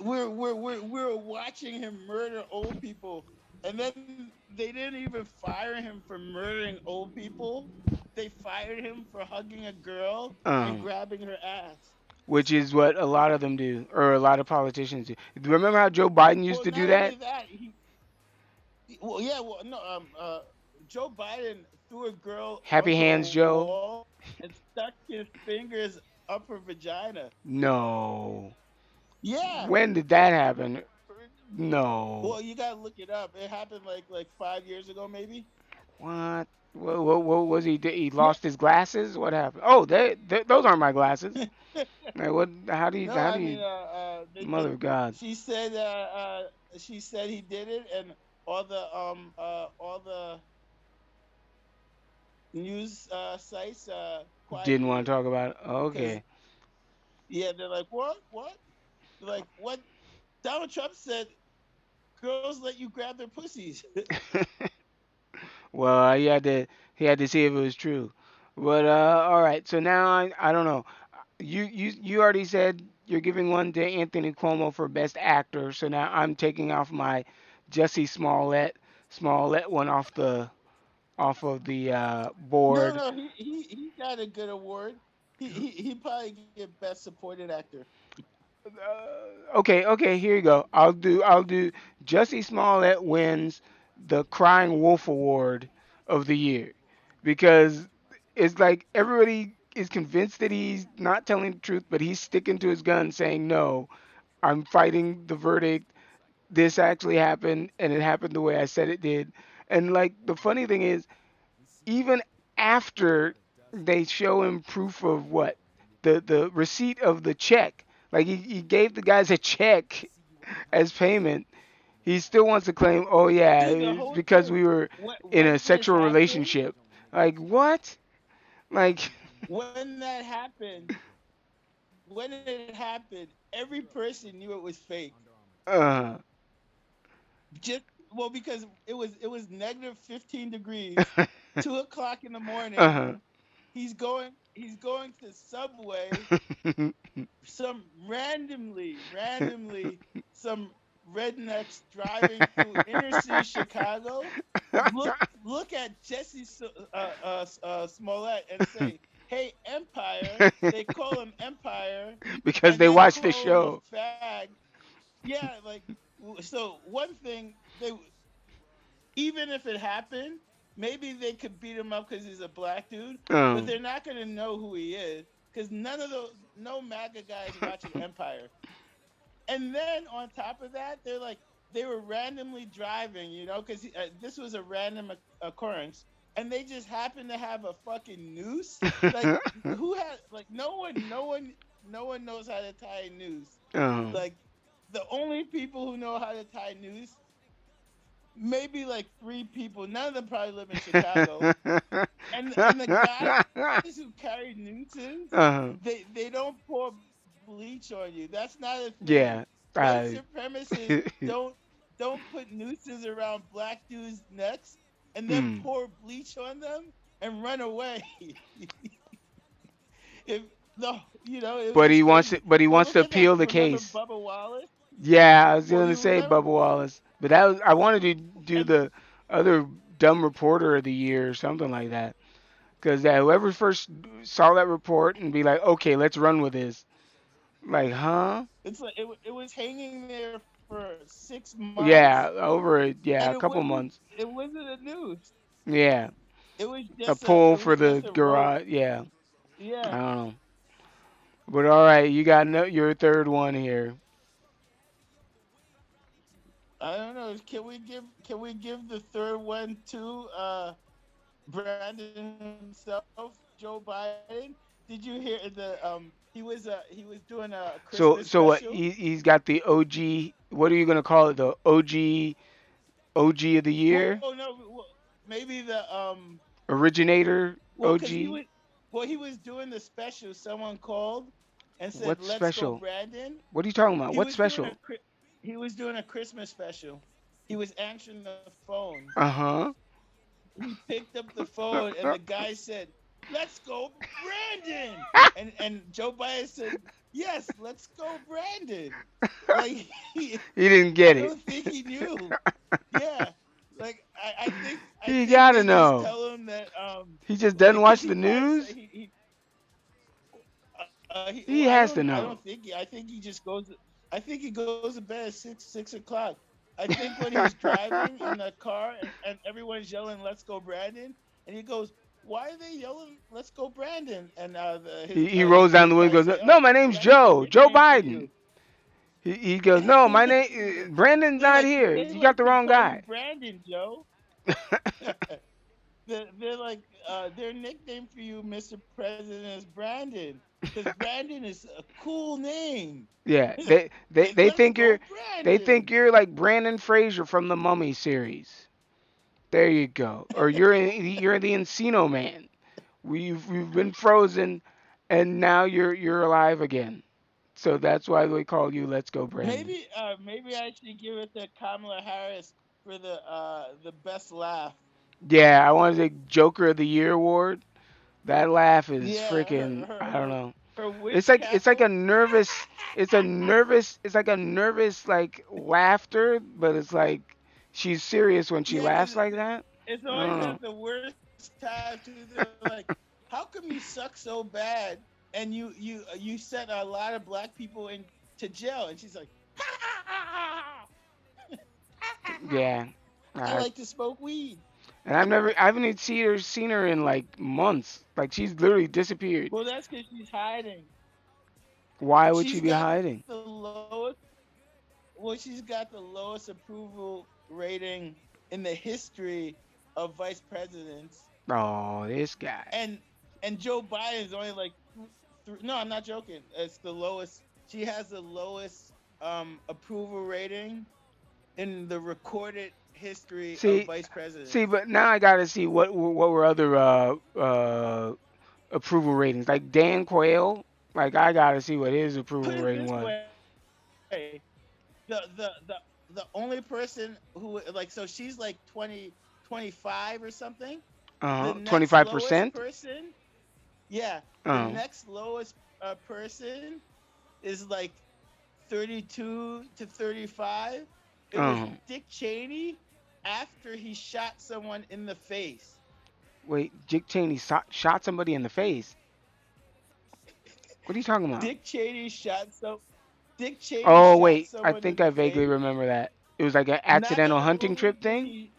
we're watching him murder old people, and then they didn't even fire him for murdering old people. They fired him for hugging a girl and Um, grabbing her ass. which is what a lot of them do, or a lot of politicians do. Remember how Joe Biden used Well, to do not that? only that, well, yeah, well, no, Joe Biden threw a girl Happy over Hands a Joe? wall and stuck his fingers up her vagina. No. Yeah. When did that happen? No. Well, you gotta look it up. It happened like 5 years ago, maybe. What? What was he? He lost his glasses? What happened? Oh, those aren't my glasses. Like, what? How do you? No, How I do mean, you? Mother of God. she said he did it, and all the news sites quieted Didn't want it to talk about it. because Okay. yeah, they're like, what? They're like, what? Donald Trump said girls let you grab their pussies. Well, he had to see if it was true. But all right. So now I don't know. You already said you're giving one to Anthony Cuomo for Best Actor. So now I'm taking off my Jesse Smollett one off of the No, board. no, he got a good award. He probably get best supporting actor. Okay. Here you go. I'll do. Jesse Smollett wins the Crying Wolf Award of the year because it's like everybody is convinced that he's not telling the truth, but he's sticking to his gun, saying no. I'm fighting the verdict. This actually happened, and it happened the way I said it did. And like the funny thing is, even after they show him proof of what the receipt of the check, like he gave the guys a check as payment, he still wants to claim, oh yeah, See, the it's whole because thing we were in when a this sexual happened, relationship. Like what? Like when that happened, when it happened, every person knew it was fake. uh Just well because it was negative 15 degrees, 2 o'clock in the morning. uh He's going to Subway. Some randomly, some rednecks driving through inner city Chicago. Look at Jesse Smollett and say, "Hey, Empire." They call him Empire, because and they then watched the call him show. a fag. Yeah, like so. One thing they even if it happened, maybe they could beat him up because he's a black dude, but Um, they're not gonna know who he is because no MAGA guys watching Empire. And then on top of that, they were randomly driving, because this was a random occurrence, and they just happened to have a fucking noose. Like who had no one knows how to tie a noose. um, Like the only people who know how to tie noose, maybe like 3 people. None of them probably live in Chicago. And the guys who carry nooses, uh-huh. they don't pour bleach on you. That's not a thing. Yeah. White Uh, supremacists don't put nooses around black dudes' necks and then mm. pour bleach on them and run away. if no, it was But he just wants crazy. it. But he Well, wants look to at that. appeal the Remember case. Bubba Wallace? Yeah, I was Well, gonna you say remember, Bubba Wallace, but I wanted to do and the other dumb reporter of the year or something like that. Because whoever first saw that report and be like, okay, let's run with this. Like, huh? it's like it was hanging there for 6 months, Yeah, over and a it couple wasn't months. it wasn't a news. Yeah. It was A just pull it was for the just a rope. garage. Yeah. I Yeah. don't know. But all right, you got your third one here. I don't know. Can we give the third one to Brandon himself, Joe Biden? Did you hear he was doing a So Christmas so what? special? He's got the OG. What are you gonna call it? The OG of the Well, year, no, maybe the originator well, because OG. he was doing the special. Someone called and said, What "Let's go, special? Brandon." What are you talking about? He What was doing special? he was doing a Christmas special. He was answering the phones. Uh huh. He picked up the phone and the guy said, "Let's go, Brandon." And Joe Biden said, "Yes, let's go, Brandon." Like He didn't I get it. don't think he knew. Yeah, like I He think gotta they just know. tell him that He just doesn't like because watch he the probably news. said He I has to don't know. think I think he just goes. I think he goes to bed at 6 o'clock. I think when he's driving in the car and everyone's yelling, "Let's go, Brandon," and he goes, "Why are they yelling, 'Let's go, Brandon'?" And He rolls down he'll the window probably and say, goes, "Oh, "No, my name's that's the Joe. Joe nickname for Biden." you." He goes, "No, my name Brandon's They not like here. they You got like the to wrong call you guy." Brandon, Joe. They're like their nickname for you, Mr. President, is Brandon, because Brandon is a cool name. Yeah, they Let's think go, they think Brandon. you're like Brandon Fraser from the Mummy series. There you go. Or you're the Encino Man. We've been frozen, and now you're alive again. So that's why they call you Let's Go Brandon. Maybe I should give it to Kamala Harris for the best laugh. Yeah, I wanted the Joker of the Year award. That laugh is Yeah, freaking. I don't know. her It's witch like it's like a cackle. nervous. It's like a nervous like laughter, but it's like she's serious when she Yeah, laughs because like that. it's I don't always know. at the worst time too. They're like, "How come you suck so bad and you sent a lot of black people into jail?" And she's like, Yeah. "I Uh, like to smoke weed." and I haven't even seen her in like months. Like she's literally disappeared. Well, that's because she's hiding. Why would she She's be got hiding? the lowest. Well, she's got the lowest approval rating in the history of vice presidents, Oh, this guy. and Joe Biden's only like no, I'm not joking. It's the lowest. She has the lowest approval rating in the recorded history of See, vice presidents. but now I gotta see what were other approval ratings. Like Dan Quayle. Like I gotta see what his approval Put it rating this was. way: the the the the only person who like so she's like 25 or something. The next lowest 25%. person, yeah, the Oh. next lowest person is like 32 to 35. It was Oh. Dick Cheney after he shot someone in the face. Wait, Dick Cheney shot somebody in the face. What are you talking about? Dick Cheney shot Oh wait, I someone in think the I vaguely face. remember that. It was like an Not accidental hunting only trip did thing. he,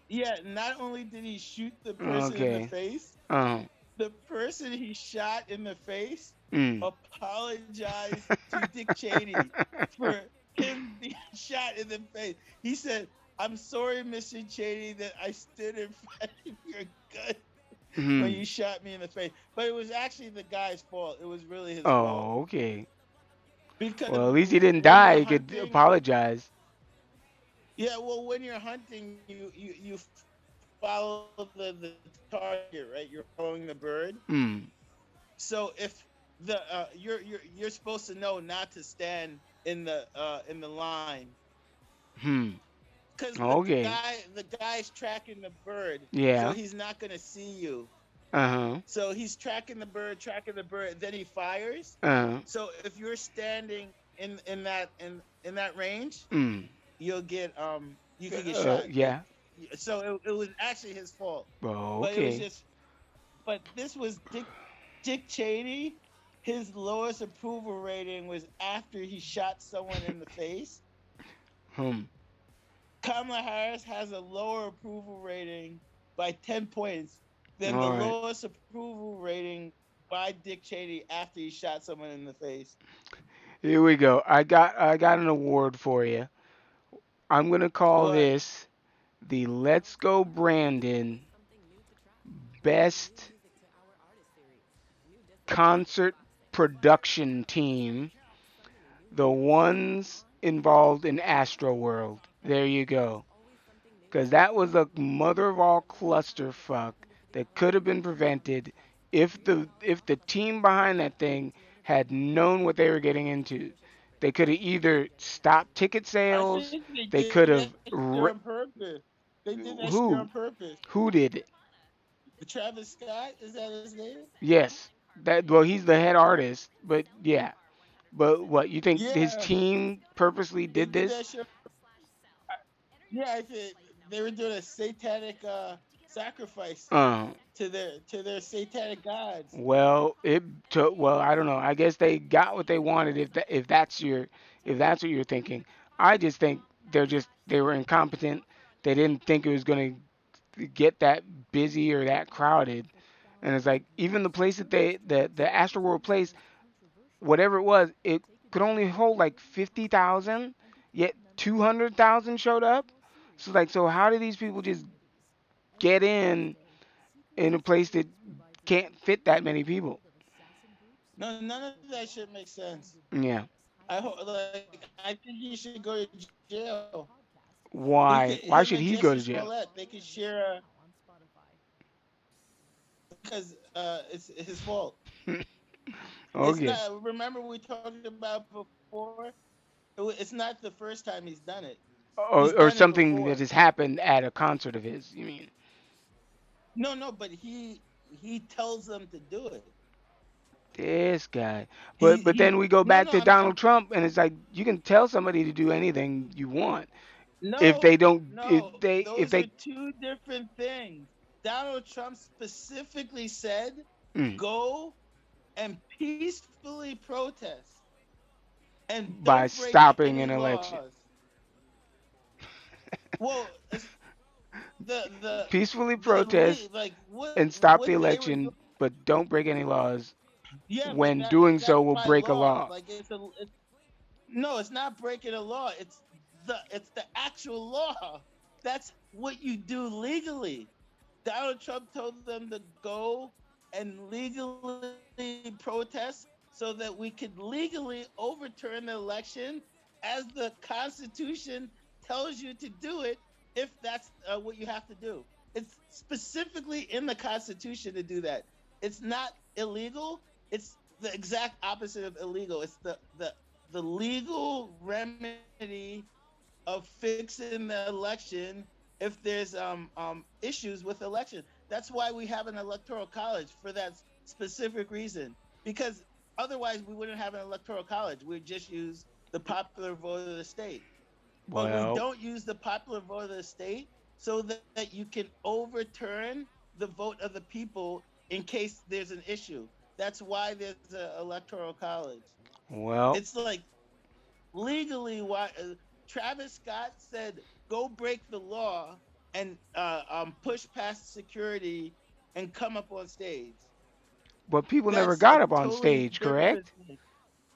yeah, not only did he shoot the person in the Okay. face, Oh. the person he shot in the face Mm. apologized to Dick Cheney for him being shot in the face. He said, "I'm sorry, Mr. Cheney, that I stood in front of your gun Mhm. when you shot me in the face." But it was actually the guy's fault. It was really his fault. Oh, okay. Because Well, at least he didn't when die. you're He could hunting, apologize. yeah, well, when you're hunting, you follow the target, right? You're following the bird. Mm. So if the you're supposed to know not to stand in the line Hmm. because Okay. the guy's tracking the bird, Yeah. so he's not gonna see you. Uh-huh. So he's tracking the bird, then he fires. Uh-huh. So if you're standing in that range, Mm. you'll get you can get shot. Yeah. So it was actually his fault. Oh, But it was okay. just but this was Dick Cheney. His lowest approval rating was after he shot someone in the face. Hmm. Kamala Harris has a lower approval rating, by 10 points than the All right. lowest approval rating by Dick Cheney after he shot someone in the face. Here we go. I got an award for you. I'm gonna call What? this the Let's Go Brandon Best Concert Production Team. The ones involved in Astroworld. There you go. Because that was a mother of all clusterfuck that could have been prevented if the team behind that thing had known what they were getting into. They could have either stopped ticket I sales. think they They did could that have shit on purpose. They did that shit who on purpose. who did it? Travis Scott, is that his name? Yes, that well he's the head artist, but yeah. But what you think his Yeah, team purposely they did did this? that shit. Yeah, I think they were doing a satanic sacrifice Uh, to their satanic gods. well, it took. Well, I don't know. I guess they got what they wanted. If that's what you're thinking, I just think they were incompetent. They didn't think it was gonna get that busy or that crowded. And it's like even the place that the Astroworld place, whatever it was, it could only hold like 50,000. Yet 200,000 showed up. So how did these people just get in a place that can't fit that many people? No, none of that shit makes sense. Yeah. I think he should go to jail. Why? Why Him should and he go Jesse to jail? Smollett, they could share because it's his fault. It's Okay. not. Remember we talked about before. It's not the first time he's done it. He's Or done it something that before. has happened at a concert of his. You mean? No, but he tells them to do it. This guy. He But then he. we go No, back no. to Donald Trump, and it's like you can tell somebody to do anything you want if No, they don't no. if Those are they two different things. Donald Trump specifically said, mm, "Go and peacefully protest, and by don't break stopping any an election. laws." Well, the Peacefully protest like and stop the what they were doing. election, but don't break any laws. Yeah, but When doing so that's will by break a law. law. Like no, it's not breaking a law. It's the actual law. That's what you do legally. Donald Trump told them to go and legally protest so that we could legally overturn the election as the Constitution tells you to do it if that's what you have to do. It's specifically in the Constitution to do that. It's not illegal. It's the exact opposite of illegal. It's the legal remedy of fixing the election if there's issues with election. That's why we have an electoral college, for that specific reason. Because otherwise we wouldn't have an electoral college. We'd just use the popular vote of the state. But we Well, don't use the popular vote of the state so that you can overturn the vote of the people in case there's an issue. That's why there's an electoral college. well, It's like legally why Travis Scott said go break the law and push past security and come up on stage. but people never That's got a up on totally stage, different correct? thing.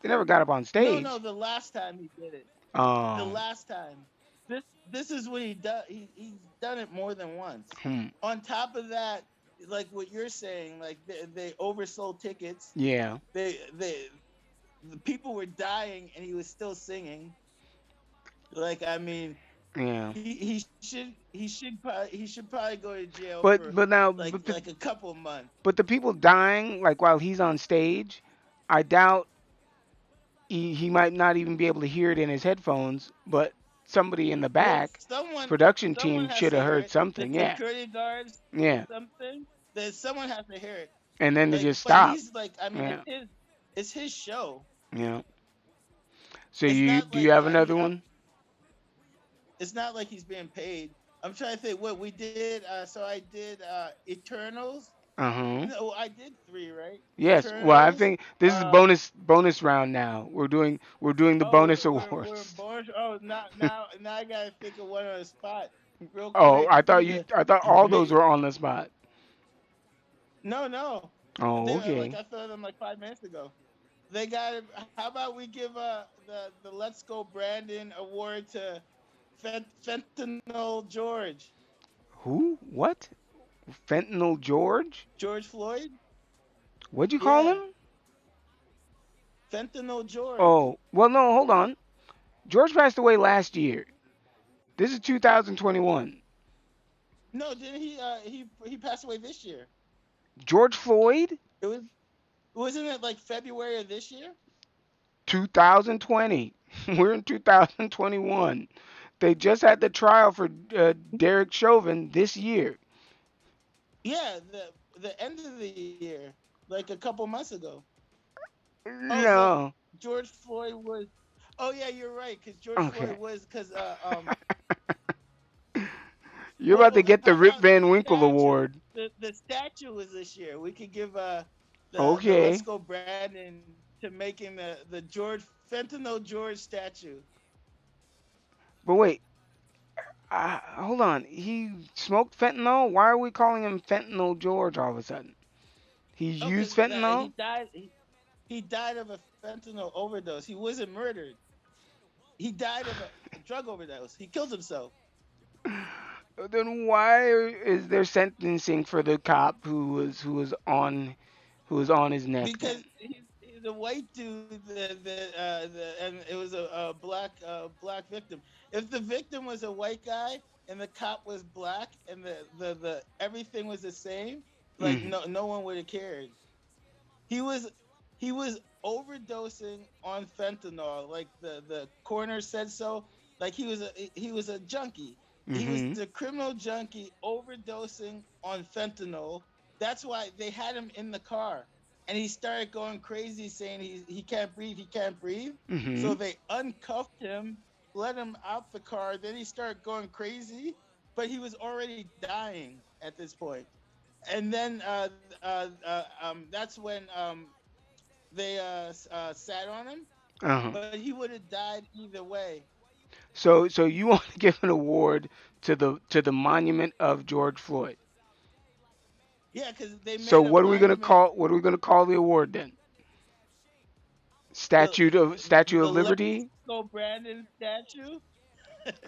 They never got up on stage. No, the last time he did it. The Um, last time. This is what he does. He's done it more than once. hmm, On top of that, like what you're saying, like they oversold tickets. yeah. The people were dying and he was still singing. Like I mean, Yeah. he should probably go to jail for But now, like a couple of months. but the people dying like while he's on stage, I doubt he might not even be able to hear it in his headphones. But somebody in the back, production team has should to have hear heard it. something. The Yeah. security guards, Yeah. something. That someone has to hear it. And then they Like, just but stop. he's like, I mean, Yeah. it's his show. Yeah. So It's you not do you like have another one? It's not like he's being paid. I'm trying to think what we did. So I did Eternals. Uh huh. No, I did 3, right? Yes. Well, I Eternals. think this is bonus round now. We're doing the bonus We're awards. bonus. Oh, now I gotta think of one on the spot. real Oh, quick. I thought all those were on the spot. No. Oh, They okay. I thought them like 5 minutes ago. They got it. How about we give the Let's Go Brandon award to Fentanyl George? Who? What? Fentanyl George? George Floyd? What'd you call Yeah. him? Fentanyl George. Oh, well, no, hold on. George passed away last year. This is 2021. No, didn't he passed away this year? George Floyd? Wasn't it like February of this year? 2020. We're in 2021. They just had the trial for Derek Chauvin this year. Yeah, the end of the year, like a couple months ago. No. George Floyd was. Oh yeah, you're right. Because George Floyd was because You're about to get the Rip Van Winkle Award. The statue was this year. We could give the Okay. Let's Go Brandon to making the George Fentanyl George statue. But wait, hold on. He smoked fentanyl? Why are we calling him Fentanyl George all of a sudden? He used fentanyl? He died of a fentanyl overdose. He wasn't murdered. He died of a drug overdose. He killed himself. Then why is there sentencing for the cop who was on his neck? Because he's a white dude and it was a black victim. If the victim was a white guy and the cop was black and the everything was the same, like no one would have cared. He was overdosing on fentanyl, like the coroner said so. Like he was a junkie. He was a criminal junkie overdosing on fentanyl. That's why they had him in the car. And he started going crazy saying he can't breathe, he can't breathe. So they uncuffed him, let him out the car. Then he started going crazy, but he was already dying at this point. And then that's when they sat on him. But he would have died either way. So you want to give an award to the monument of George Floyd? Yeah, because they made. So what are we gonna call the award then? Statue of Liberty? Go Brandon statue.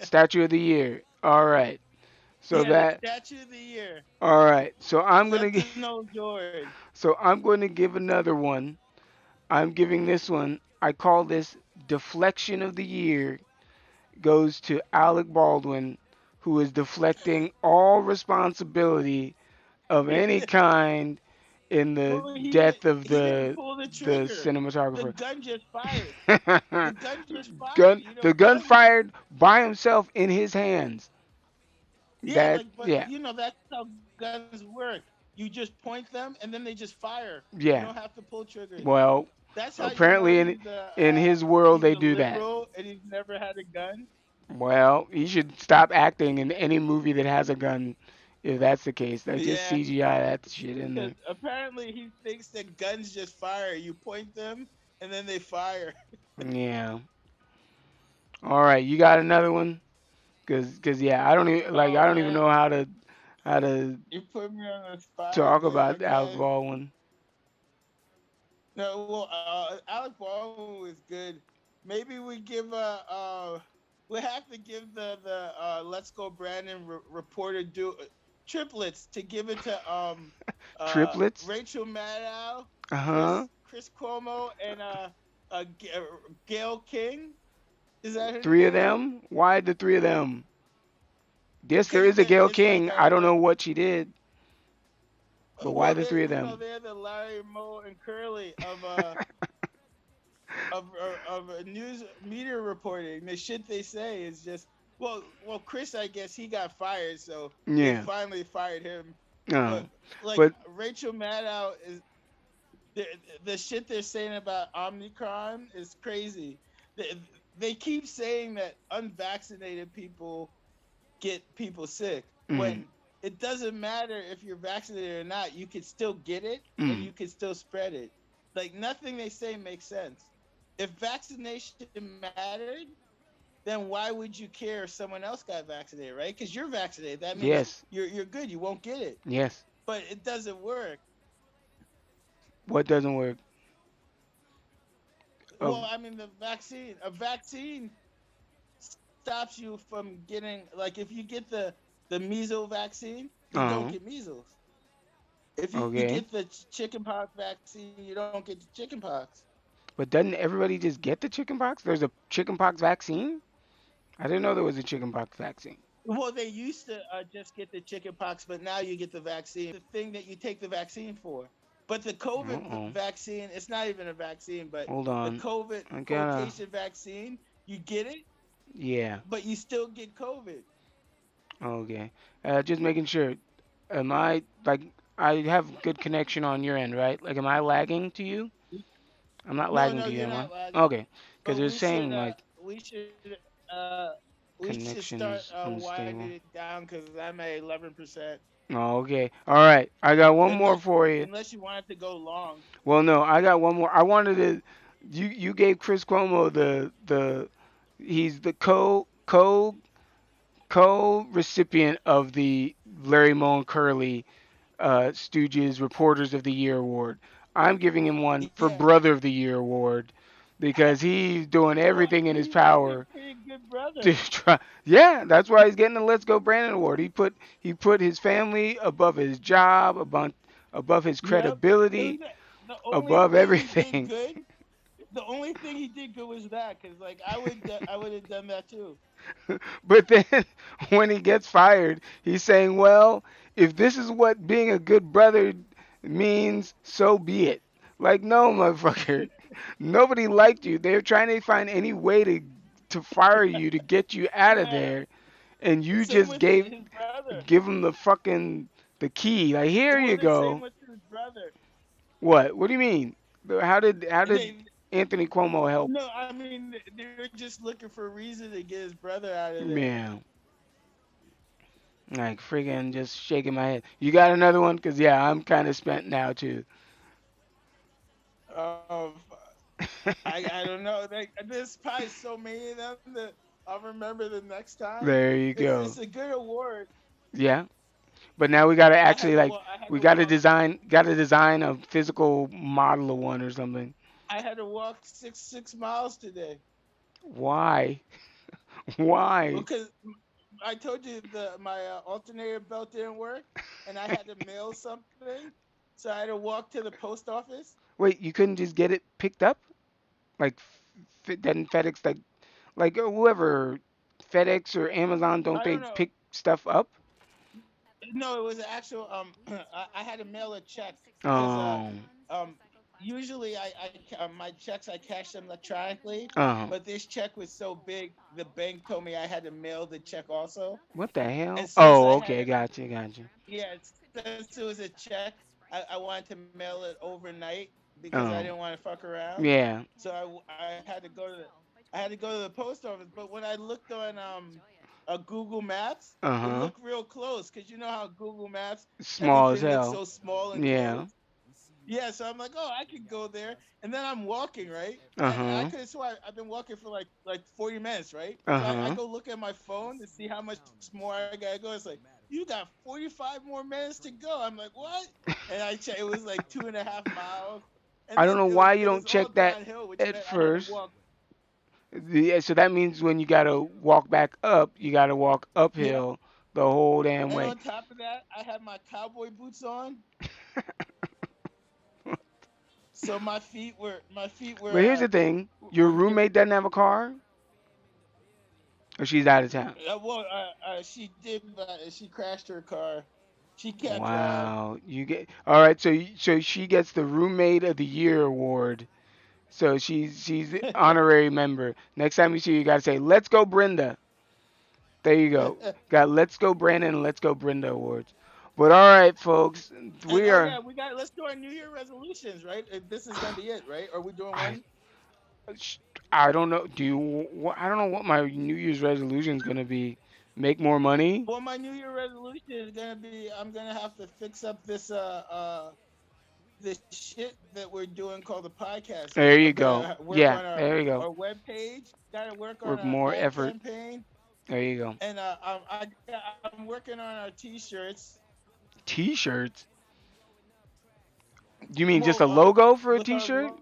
Statue of the Year. All right. So the statue of the year. All right. So I'm gonna George. So I'm going to give another one. I'm giving this one. I call this deflection of the year. Goes to Alec Baldwin, who is deflecting all responsibility of any kind in the death of the cinematographer. The gun just fired. The gun just fired. The gun fired by himself in his hands. Yeah, you know that's how guns work. You just point them and then they just fire. Yeah. You don't have to pull triggers. Well, that's how apparently in his world they do that. And he's never had a gun. Well, he should stop acting in any movie that has a gun. If that's the case, that's just CGI that shit in there. Apparently he thinks that guns just fire. You point them and then they fire. Yeah. All right, you got another one? Cause I don't even know how to you put me on the spot. Talk about Alec Baldwin. No, well, Alec Baldwin was good. Maybe we give we have to give the Let's Go Brandon reporter triplets to give it to triplets. Rachel Maddow, Chris Cuomo, and Gail King. Is that her three name? of them? Why the three of them? Yes, there is a Gail King. I don't know what she did. But why the three of them? They're the Larry, Moe, and Curly of news media reporting. The shit they say is just well, Chris, I guess he got fired, so they finally fired him. But Rachel Maddow is the shit they're saying about Omicron is crazy. They keep saying that unvaccinated people get people sick when it doesn't matter if you're vaccinated or not. You could still get it and you could still spread it. Like nothing they say makes sense. If vaccination mattered, then why would you care if someone else got vaccinated, right? Because you're vaccinated. That means Yes. you're good. You won't get it. Yes. But it doesn't work. What doesn't work? Well, I mean, a vaccine stops you from getting, like, if you get the measles vaccine, you don't get measles. If you get the chickenpox vaccine, you don't get the chickenpox. But doesn't everybody just get the chickenpox? There's a chickenpox vaccine? I didn't know there was a chickenpox vaccine. Well, they used to just get the chickenpox, but now you get the vaccine. The thing that you take the vaccine for. But the COVID vaccine, it's not even a vaccine, but Hold on. the COVID quotation vaccine, you get it, Yeah. but you still get COVID. Okay. Just making sure. Am I, like, I have good connection on your end, right? Like, am I lagging to you? I'm not lagging to you, you're am I? not lagging. Okay. Because But they're saying, like, we should start winding it down because I'm at 11%. Oh, okay. All right. I got one more for you. Unless you want it to go long. Well, no, I got one more. I wanted to. You gave Chris Cuomo he's the co-recipient of the Larry Moe and Curly Stooges Reporters of the Year award. I'm giving him one for Brother of the Year award because he's doing everything in his power. Pretty good brother. To try. Yeah, that's why he's getting the Let's Go Brandon award. He put his family above his job, above his credibility, above everything. The only thing he did good was that, because like I would have done that too. But then when he gets fired, he's saying, well, if this is what being a good brother means, so be it. Like, no, motherfucker. Nobody liked you. They're trying to find any way to fire you, to get you out of there. And you just give him the key. Like, here you go. What? What do you mean? How did Anthony Cuomo help? No, I mean, they're just looking for a reason to get his brother out of there. Yeah. Like, friggin' just shaking my head. You got another one? Because, yeah, I'm kind of spent now, too. I don't know. There's probably so many of them that I'll remember the next time. There you go. It's a good award. Yeah. But now we got to actually, we got to design a physical model of one or something. I had to walk six miles today. Why? Why? Because I told you my alternator belt didn't work, and I had to mail something, so I had to walk to the post office. Wait, you couldn't just get it picked up? Like, doesn't FedEx, like whoever, FedEx or Amazon, don't they pick stuff up? No, it was actual. I had to mail a check. Usually my checks I cash them electronically, but this check was so big, the bank told me I had to mail the check also. What the hell? Oh, okay, gotcha. Yeah, since it was a check, I wanted to mail it overnight because I didn't want to fuck around. Yeah. So I had to go to the post office, but when I looked on Google Maps, it looked real close because you know how Google Maps small as hell. So small and close. Yeah, so I'm like, oh, I could go there, and then I'm walking, right? And I could have sworn I've been walking for like 40 minutes, right? So I go look at my phone to see how much more I gotta go. It's like, you got 45 more minutes to go. I'm like, what? And I checked, it was like 2.5 miles. And I don't know why you don't check that at first. Yeah, so that means when you gotta walk back up, you gotta walk uphill the whole damn way. And on top of that, I had my cowboy boots on. So my feet were. But here's the thing: your roommate doesn't have a car, or she's out of town. She did, but she crashed her car. She can't drive. Wow, you get all right. So she gets the Roommate of the Year award. So she's the honorary member. Next time you see her, you gotta say, "Let's go, Brenda." There you go. Got Let's Go Brandon and Let's Go Brenda awards. But all right, folks, let's do our New Year resolutions, right? This is gonna be it, right? Are we doing one? I don't know. I don't know what my New Year's resolution is gonna be. Make more money. Well, my New Year resolution is gonna be I'm gonna have to fix up this the shit that we're doing called the podcast. There you I'm go. gonna work Yeah, on there you go. our web page. Gotta work on Work our more ad effort. campaign, There you go. and I'm working on our t-shirts. T-shirts. Do you mean just a Well, logo for a with our T-shirt?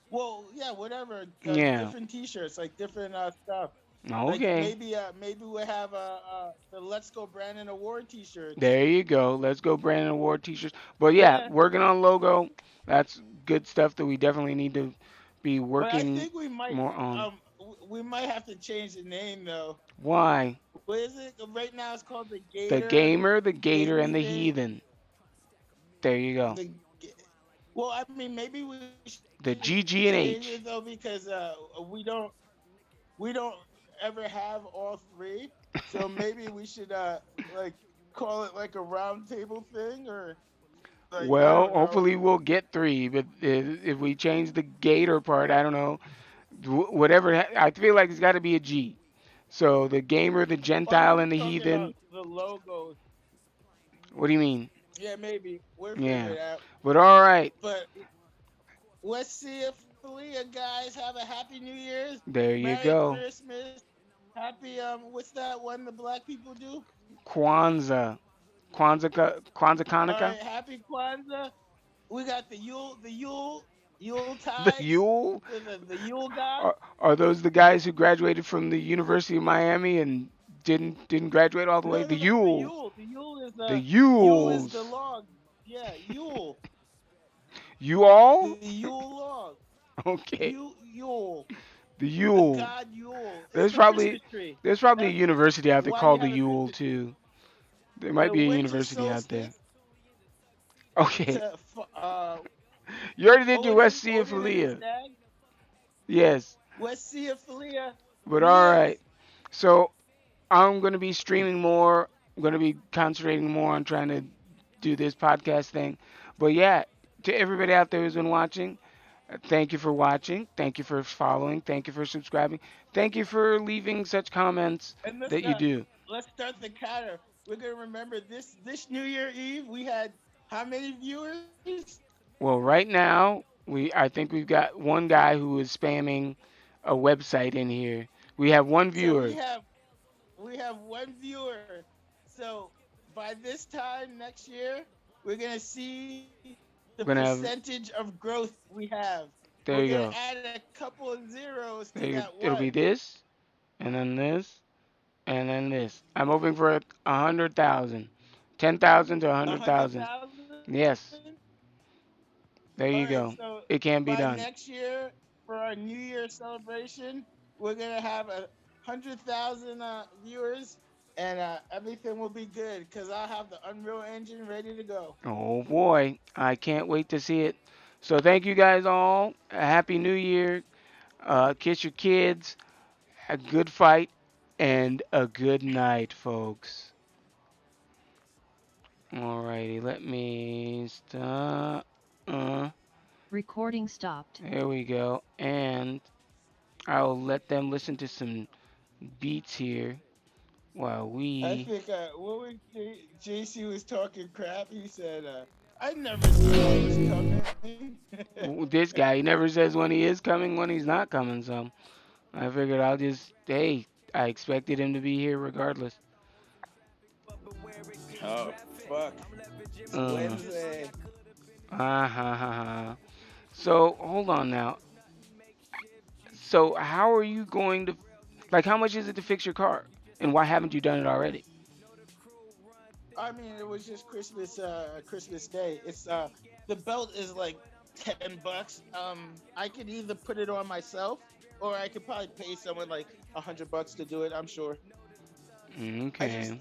well, yeah, whatever. Yeah. Different t-shirts, like different stuff. Like Okay. maybe we'll have the Let's Go Brandon Award t-shirts. There you go. Let's go Brandon Award T-shirts. But yeah, Yeah. working on logo. That's good stuff that we definitely need to be But I working think we might more on. we might have to change the name though. Why? What is it? Right now it's called the Gator. The gamer, the gator, and the anything. heathen. There you go. Well, I mean, maybe we should The change GG&H. it though, because we don't ever have all three. So maybe we should like call it like a round table thing, or like, I Well, don't know. hopefully we'll get three, but if we change the gator part, I don't know. Whatever. I feel like it's got to be a G. So the gamer, the Well, Gentile, I'm and the talking heathen. about the logos. What do you mean? Yeah, maybe we'll figure Yeah. it out. But all right. But let's see if Aaliyah guys have a happy New Year's. There you Merry go. Christmas. Happy what's that one the black people do? Kwanzaa. Kwanzaa All Hanukkah? right, happy Kwanzaa. We got the Yule The tide. Yule? The Yule god. Are those the guys who graduated from the University of Miami and didn't graduate all the way? The Yule. The Yule is The Yule is Yules. the log. Yeah, Yule. You all? The Yule log. Okay. Yule. The Yule. The god Yule. There's It's the probably Christmas tree. there's probably a university out there Why called you the have a Yule Christmas- too. There might The be a winter university out there. solstice Okay. to, You already did your West Sea of Odin and his Philia. stag. Yes. West Sea of Philia. But all right. So I'm going to be streaming more. I'm going to be concentrating more on trying to do this podcast thing. But yeah, to everybody out there who's been watching, thank you for watching. Thank you for following. Thank you for subscribing. Thank you for leaving such comments And let's that you do. Let's start the counter. We're gonna remember this New Year Eve. We had how many viewers? Well, right now, I think we've got one guy who is spamming a website in here. We have one viewer. So we have one viewer. So by this time next year, we're gonna see the We're gonna have- percentage of growth we have. There we're you gonna go. add a couple of zeros to There you- that It'll one. be this, and then this, and then this. I'm hoping for 100,000. 10,000 to 100,000. 100,000? Yes. There you Alright, go. so It can be by done. next year, for our New Year celebration, we're gonna have 100,000 viewers, and everything will be good because I'll have the Unreal Engine ready to go. Oh boy, I can't wait to see it. So thank you guys all. A happy New Year. Kiss your kids. A good fight and a good night, folks. Alrighty, let me stop. Recording stopped. There we go. And I'll let them listen to some beats here while I we. think what was JC was talking crap. He said, "I never said I was coming." This guy, he never says when he is coming, when he's not coming. So I figured I'll just, hey, I expected him to be here regardless. Oh fuck! It's Wednesday. So hold on now. So how are you going to, like, how much is it to fix your car, and why haven't you done it already? I mean, it was just Christmas Day. It's the belt is like $10. I could either put it on myself, or I could probably pay someone like $100 to do it. I'm sure. Okay.